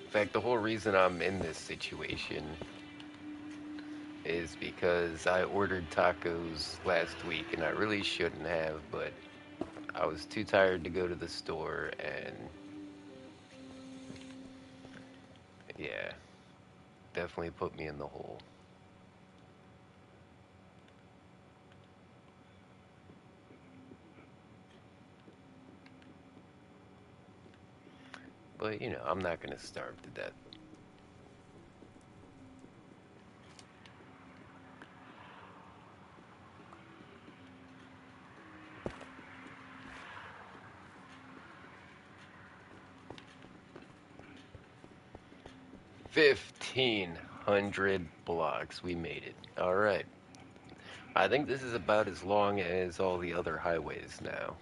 In fact, the whole reason I'm in this situation is because I ordered tacos last week and I really shouldn't have, but I was too tired to go to the store and yeah, definitely put me in the hole. But I'm not gonna starve to death. 1,500 blocks. We made it. All right. I think this is about as long as all the other highways now.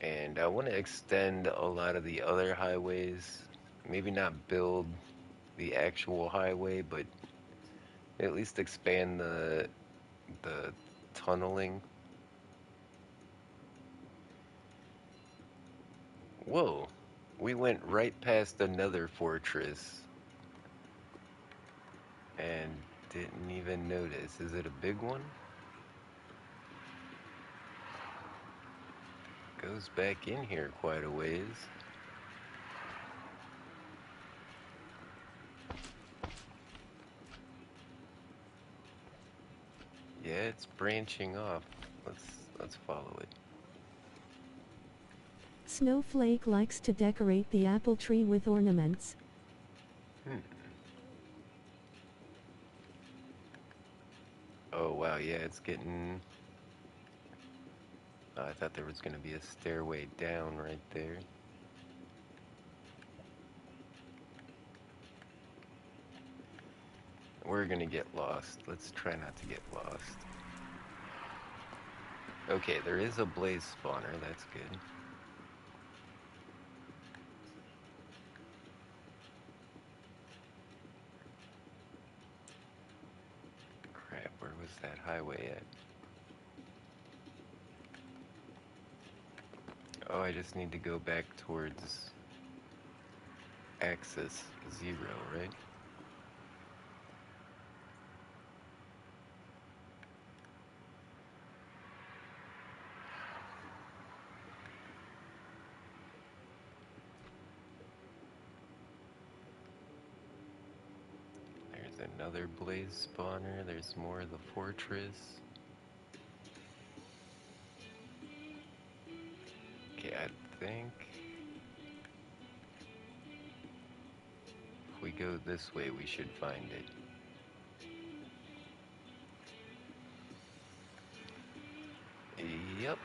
And I want to extend a lot of the other highways. Maybe not build the actual highway, but at least expand the tunneling. Whoa, we went right past another fortress and didn't even notice. Is it a big one? Goes back in here quite a ways. Yeah, it's branching off. Let's follow it. Snowflake likes to decorate the apple tree with ornaments. Hmm. Oh wow, yeah, it's getting. Oh, I thought there was gonna be a stairway down right there. We're gonna get lost. Let's try not to get lost. Okay, there is a blaze spawner. That's good. Crap, where was that highway at? Oh, I just need to go back towards axis 0, right? There's another blaze spawner. There's more of the fortress. Okay, I think if we go this way, we should find it. Yep.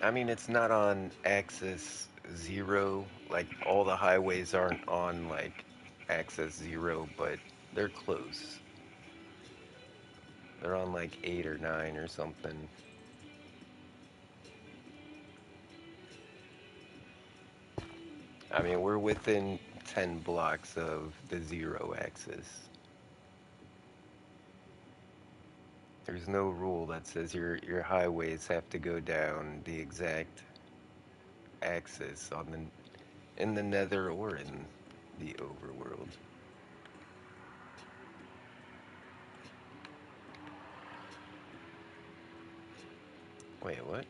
I mean, it's not on axis 0. Like, all the highways aren't on, like, axis 0, but they're close. They're on, like, 8 or 9 or something. I mean, we're within 10 blocks of the 0 axis. There's no rule that says your highways have to go down the exact axis on in the Nether or in the overworld. Wait, what?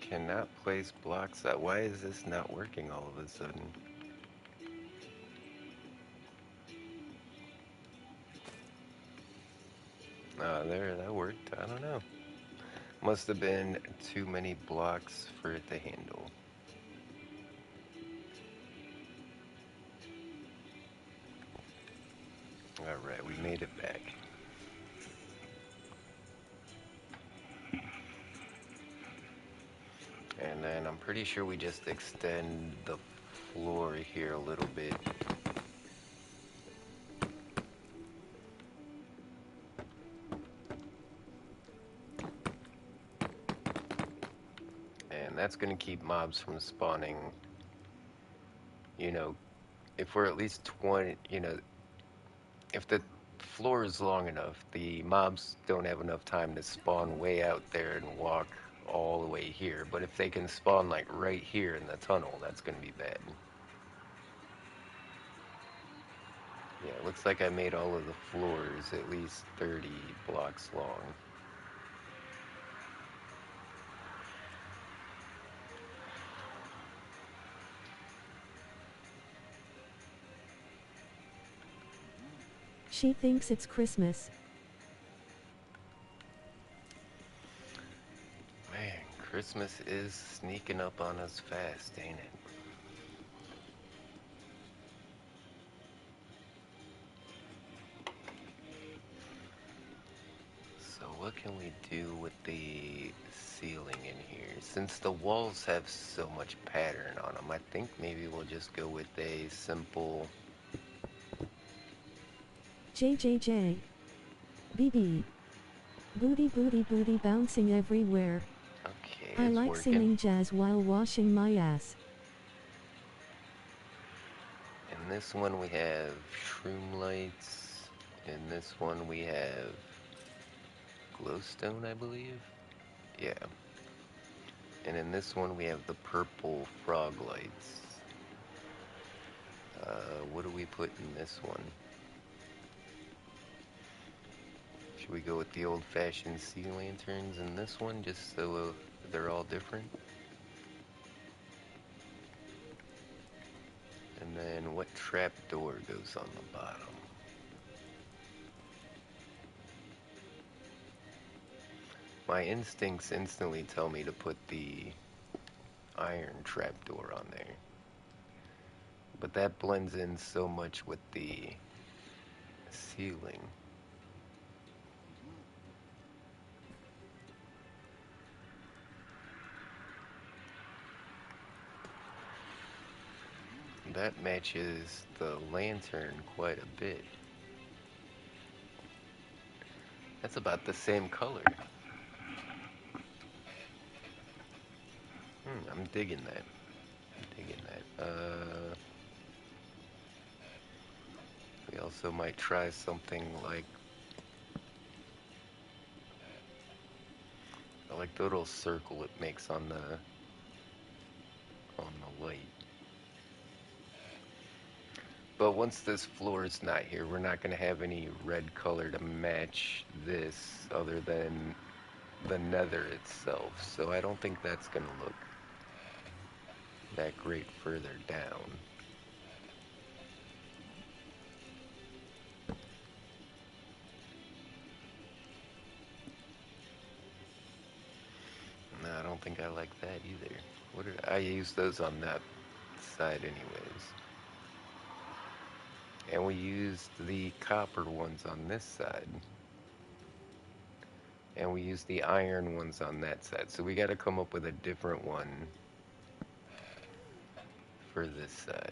Cannot place blocks out. Why is this not working all of a sudden? There, that worked. I don't know. Must have been too many blocks for it to handle. Alright, we made it back. And then I'm pretty sure we just extend the floor here a little bit. And that's going to keep mobs from spawning, you know, if we're at least 20, if the floor is long enough, the mobs don't have enough time to spawn way out there and walk all the way here. But if they can spawn like right here in the tunnel, that's going to be bad. Yeah, it looks like I made all of the floors at least 30 blocks long. She thinks it's Christmas. Man, Christmas is sneaking up on us fast, ain't it? So what can we do with the ceiling in here? Since the walls have so much pattern on them, I think maybe we'll just go with a simple... JJJ. BB. Booty booty booty bouncing everywhere. Okay, I it's like working. singing jazz while washing my ass. In this one we have shroom lights. In this one we have glowstone, I believe. Yeah. And in this one we have the purple frog lights. What do we put in this one? Should we go with the old-fashioned sea lanterns in this one, just so they're all different? And then what trap door goes on the bottom? My instincts instantly tell me to put the iron trapdoor on there. But that blends in so much with the ceiling. That matches the lantern quite a bit. That's about the same color. I'm digging that. I'm digging that. We also might try something like... I like the little circle it makes on the light. But once this floor is not here, we're not going to have any red color to match this other than the nether itself. So I don't think that's going to look that great further down. No, I don't think I like that either. What did I use those on that side anyways? And we used the copper ones on this side. And we used the iron ones on that side. So we got to come up with a different one for this side.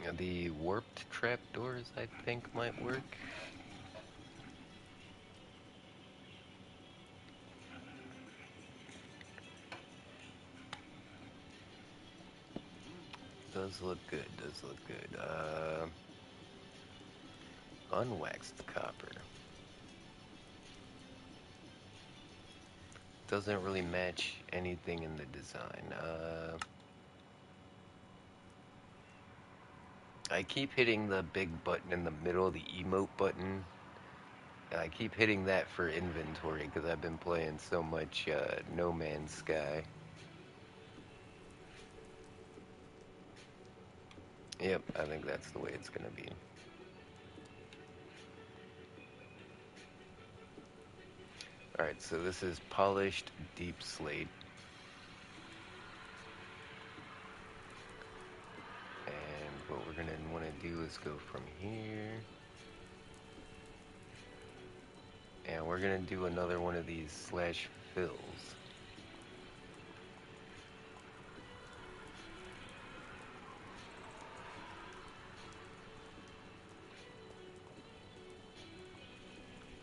Now, the warped trapdoors, I think, might work. Does look good, does look good. Unwaxed copper. Doesn't really match anything in the design. I keep hitting the big button in the middle, the emote button. I keep hitting that for inventory because I've been playing so much No Man's Sky. Yep, I think that's the way it's gonna be. Alright, so this is polished deep slate. And what we're gonna want to do is go from here. And we're gonna do another one of these slash fills.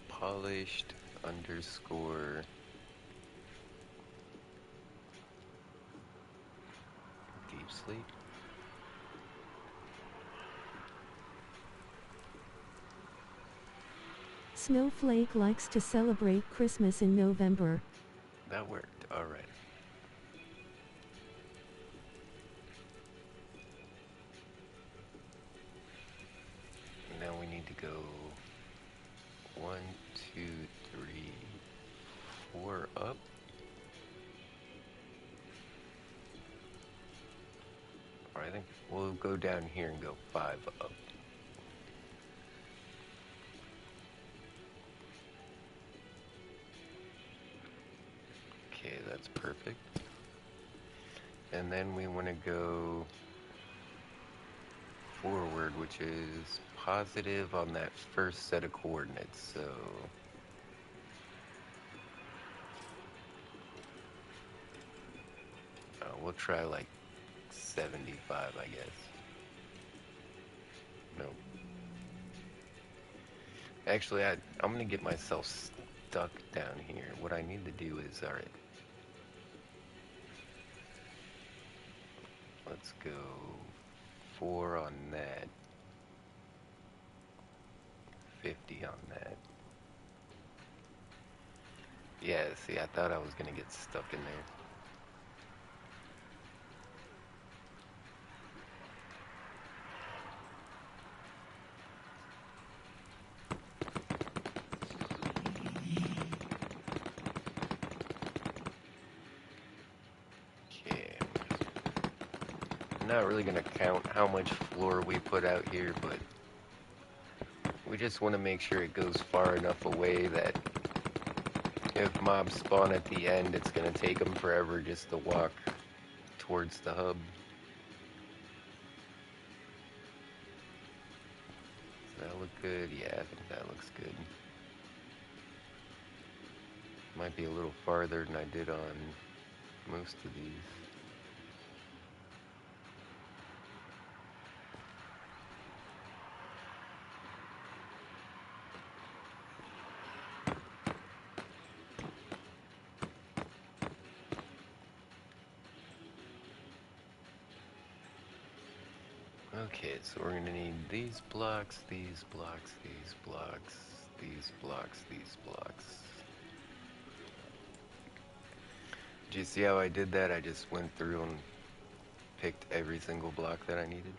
Polished underscore deep sleep. Snowflake likes to celebrate Christmas in November. That worked. Alright. Now we need to go 1, 2, 3, 4 up. Or I think we'll go down here and go 5 up. perfect. And then we want to go forward, which is positive on that first set of coordinates. So we'll try like 75, I guess. No. Actually, I'm going to get myself stuck down here. What I need to do is, all right, let's go 4 on that, 50 on that. Yeah, see, I thought I was going to get stuck in there. Okay. I'm not really going to count how much floor we put out here, but we just want to make sure it goes far enough away that if mobs spawn at the end, it's going to take them forever just to walk towards the hub. Does that look good? Yeah, I think that looks good. Might be a little farther than I did on most of these. Okay, so we're gonna need these blocks, these blocks, these blocks, these blocks, these blocks. Did you see how I did that? I just went through and picked every single block that I needed.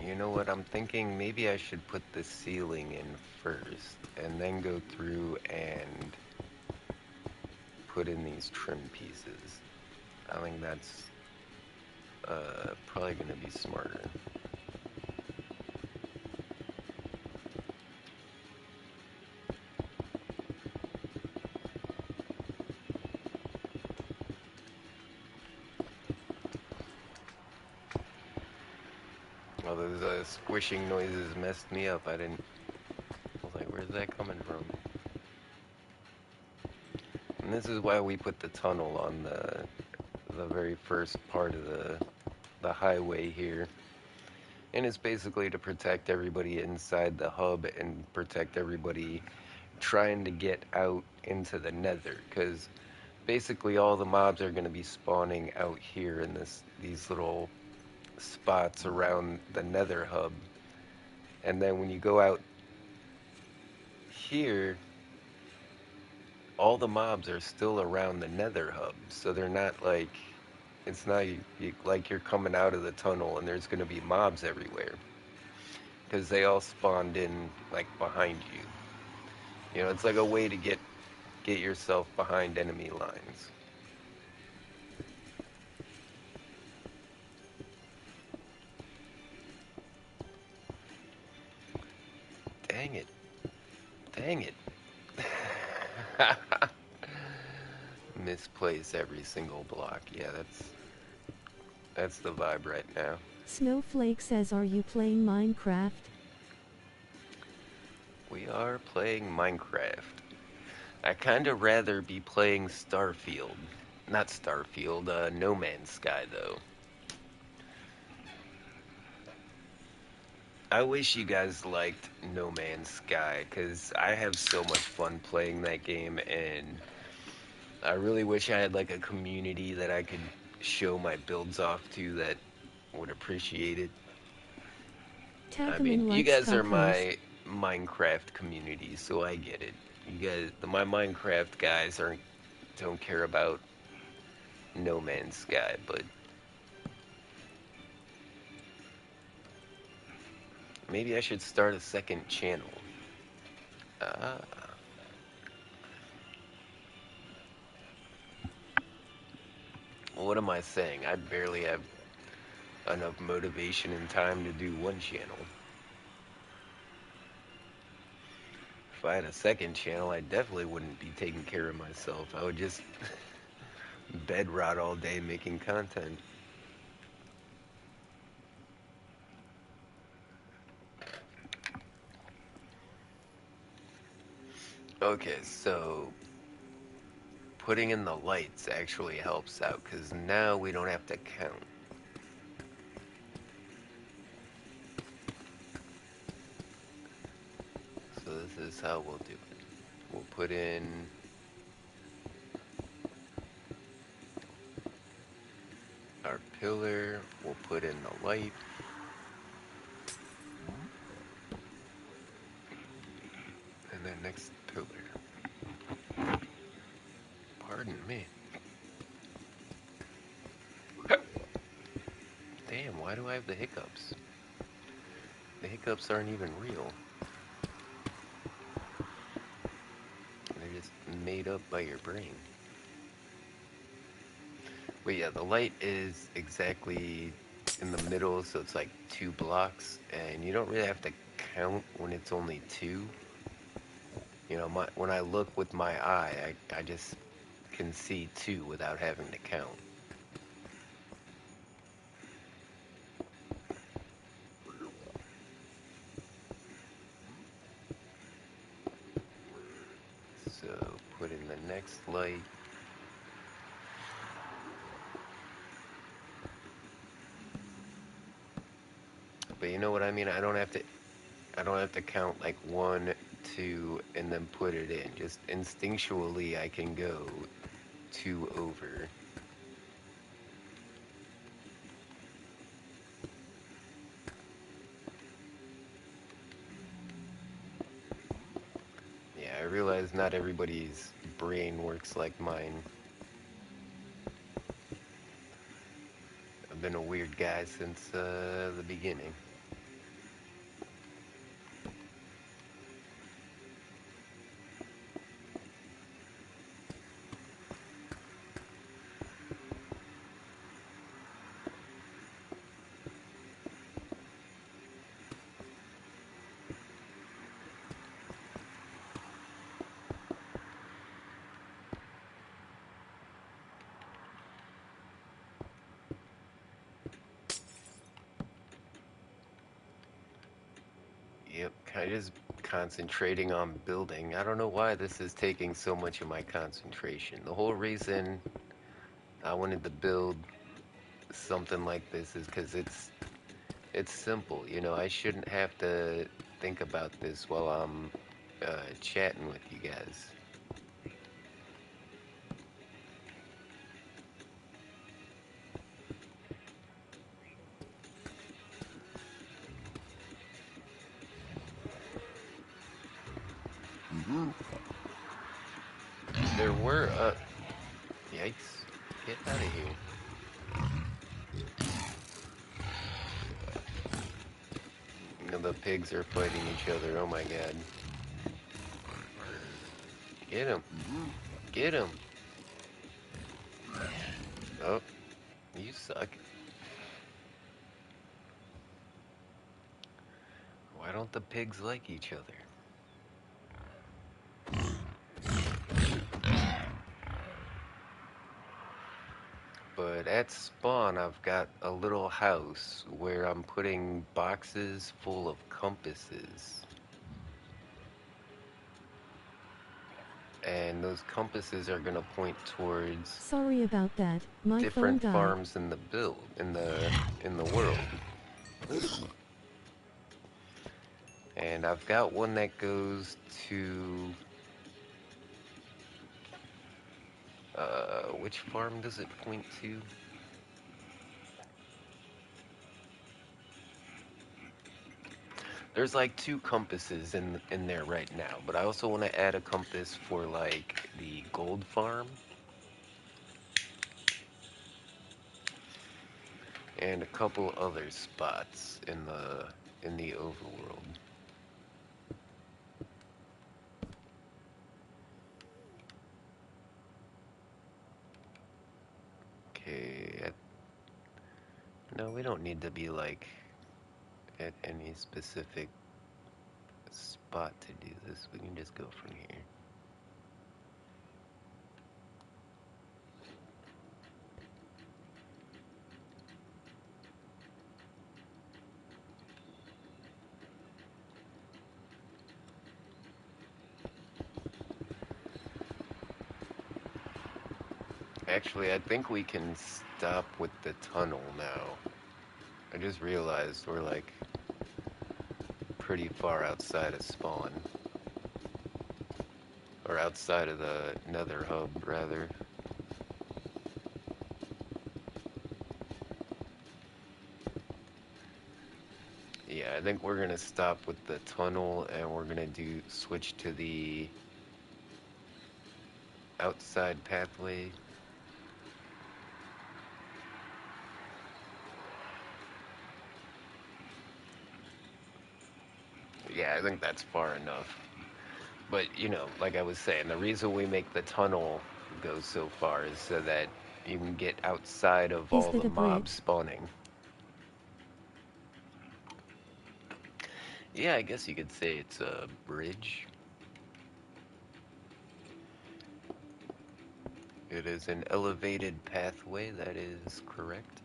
You know what? I'm thinking maybe I should put the ceiling in first and then go through and put in these trim pieces. I think that's probably going to be smarter. Well, those squishing noises messed me up. I was like, where's that coming from? And this is why we put the tunnel on the very first part of the highway here. And it's basically to protect everybody inside the hub and protect everybody trying to get out into the nether, because basically all the mobs are going to be spawning out here in these little spots around the nether hub. And then when you go out here, all the mobs are still around the nether hub, so they're not like, it's not like you're coming out of the tunnel and there's going to be mobs everywhere, because they all spawned in like behind you. You know, it's like a way to get yourself behind enemy lines. Dang it. Dang it. Misplace every single block. Yeah, that's the vibe right now. Snowflake says, are you playing Minecraft? We are playing Minecraft. I kind of rather be playing Starfield. Not Starfield, No Man's Sky, though. I wish you guys liked No Man's Sky, because I have so much fun playing that game, and I really wish I had like a community that I could show my builds off to that would appreciate it. I mean, Tackman you likes guys are tacos. my Minecraft community, so I get it. You guys, my Minecraft guys don't care about No Man's Sky, but maybe I should start a second channel. Ah, what am I saying? I barely have enough motivation and time to do one channel. if I had a second channel, I definitely wouldn't be taking care of myself. I would just bed rot all day making content. Okay, so putting in the lights actually helps out because now we don't have to count. So this is how we'll do it. We'll put in our pillar, we'll put in the light, and then next pillar. Pardon me. Damn, why do I have the hiccups? The hiccups aren't even real. They're just made up by your brain. But yeah, the light is exactly in the middle, so it's like 2 blocks, and you don't really have to count when it's only two. You know, when I look with my eye, I just can see two without having to count. So put in the next light. But you know what I mean? I don't have to count like one, two, and then put it in. Just instinctually I can go two over. Yeah, I realize not everybody's brain works like mine. I've been a weird guy since the beginning. Yep, kind of just concentrating on building. I don't know why this is taking so much of my concentration. The whole reason I wanted to build something like this is because it's simple. You know, I shouldn't have to think about this while I'm chatting with you guys. There were yikes! Get out of here! You know, the pigs are fighting each other. Oh my god! Get him! Get him! Oh, you suck. Why don't the pigs like each other? But at spawn, I've got a little house where I'm putting boxes full of compasses. And those compasses are gonna point towards Sorry about that, my phone different died. farms in the build in the world. And I've got one that goes to which farm does it point to? There's like 2 compasses in there right now, but I also want to add a compass for like the gold farm and a couple other spots in the overworld. Okay, no, we don't need to be like at any specific spot. spot to do this. We can just go from here. Actually, I think we can stop with the tunnel now. I just realized we're like pretty far outside of spawn. Or outside of the nether hub, rather. Yeah, I think we're gonna stop with the tunnel and we're gonna switch to the outside pathway. Yeah, I think that's far enough. But, like I was saying, the reason we make the tunnel go so far is so that you can get outside of Is all that the a mobs bridge? spawning. Yeah, I guess you could say it's a bridge. It is an elevated pathway, that is correct.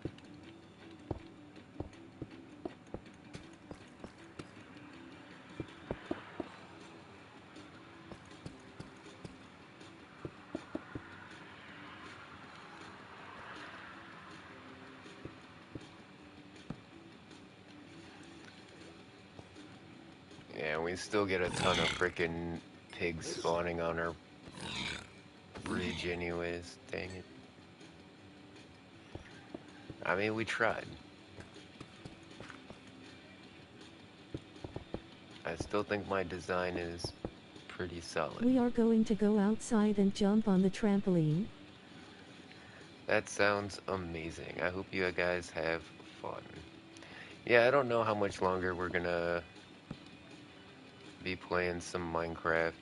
Yeah, we still get a ton of freaking pigs spawning on our bridge anyways. Dang it. I mean, we tried. I still think my design is pretty solid. We are going to go outside and jump on the trampoline. That sounds amazing. I hope you guys have fun. Yeah, I don't know how much longer we're gonna be playing some Minecraft.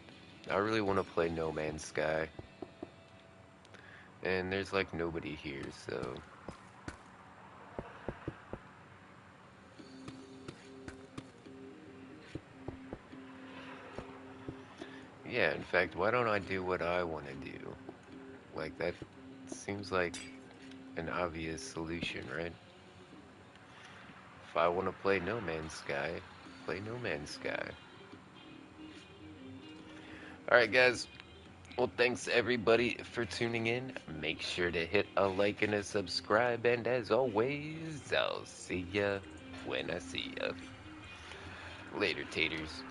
I really want to play No Man's Sky. And there's like nobody here, so yeah, in fact, why don't I do what I want to do? Like, that seems like an obvious solution, right? If I want to play No Man's Sky, play No Man's Sky. Alright, guys. Well, thanks everybody for tuning in. Make sure to hit a like and a subscribe. And as always, I'll see ya when I see ya. Later, taters.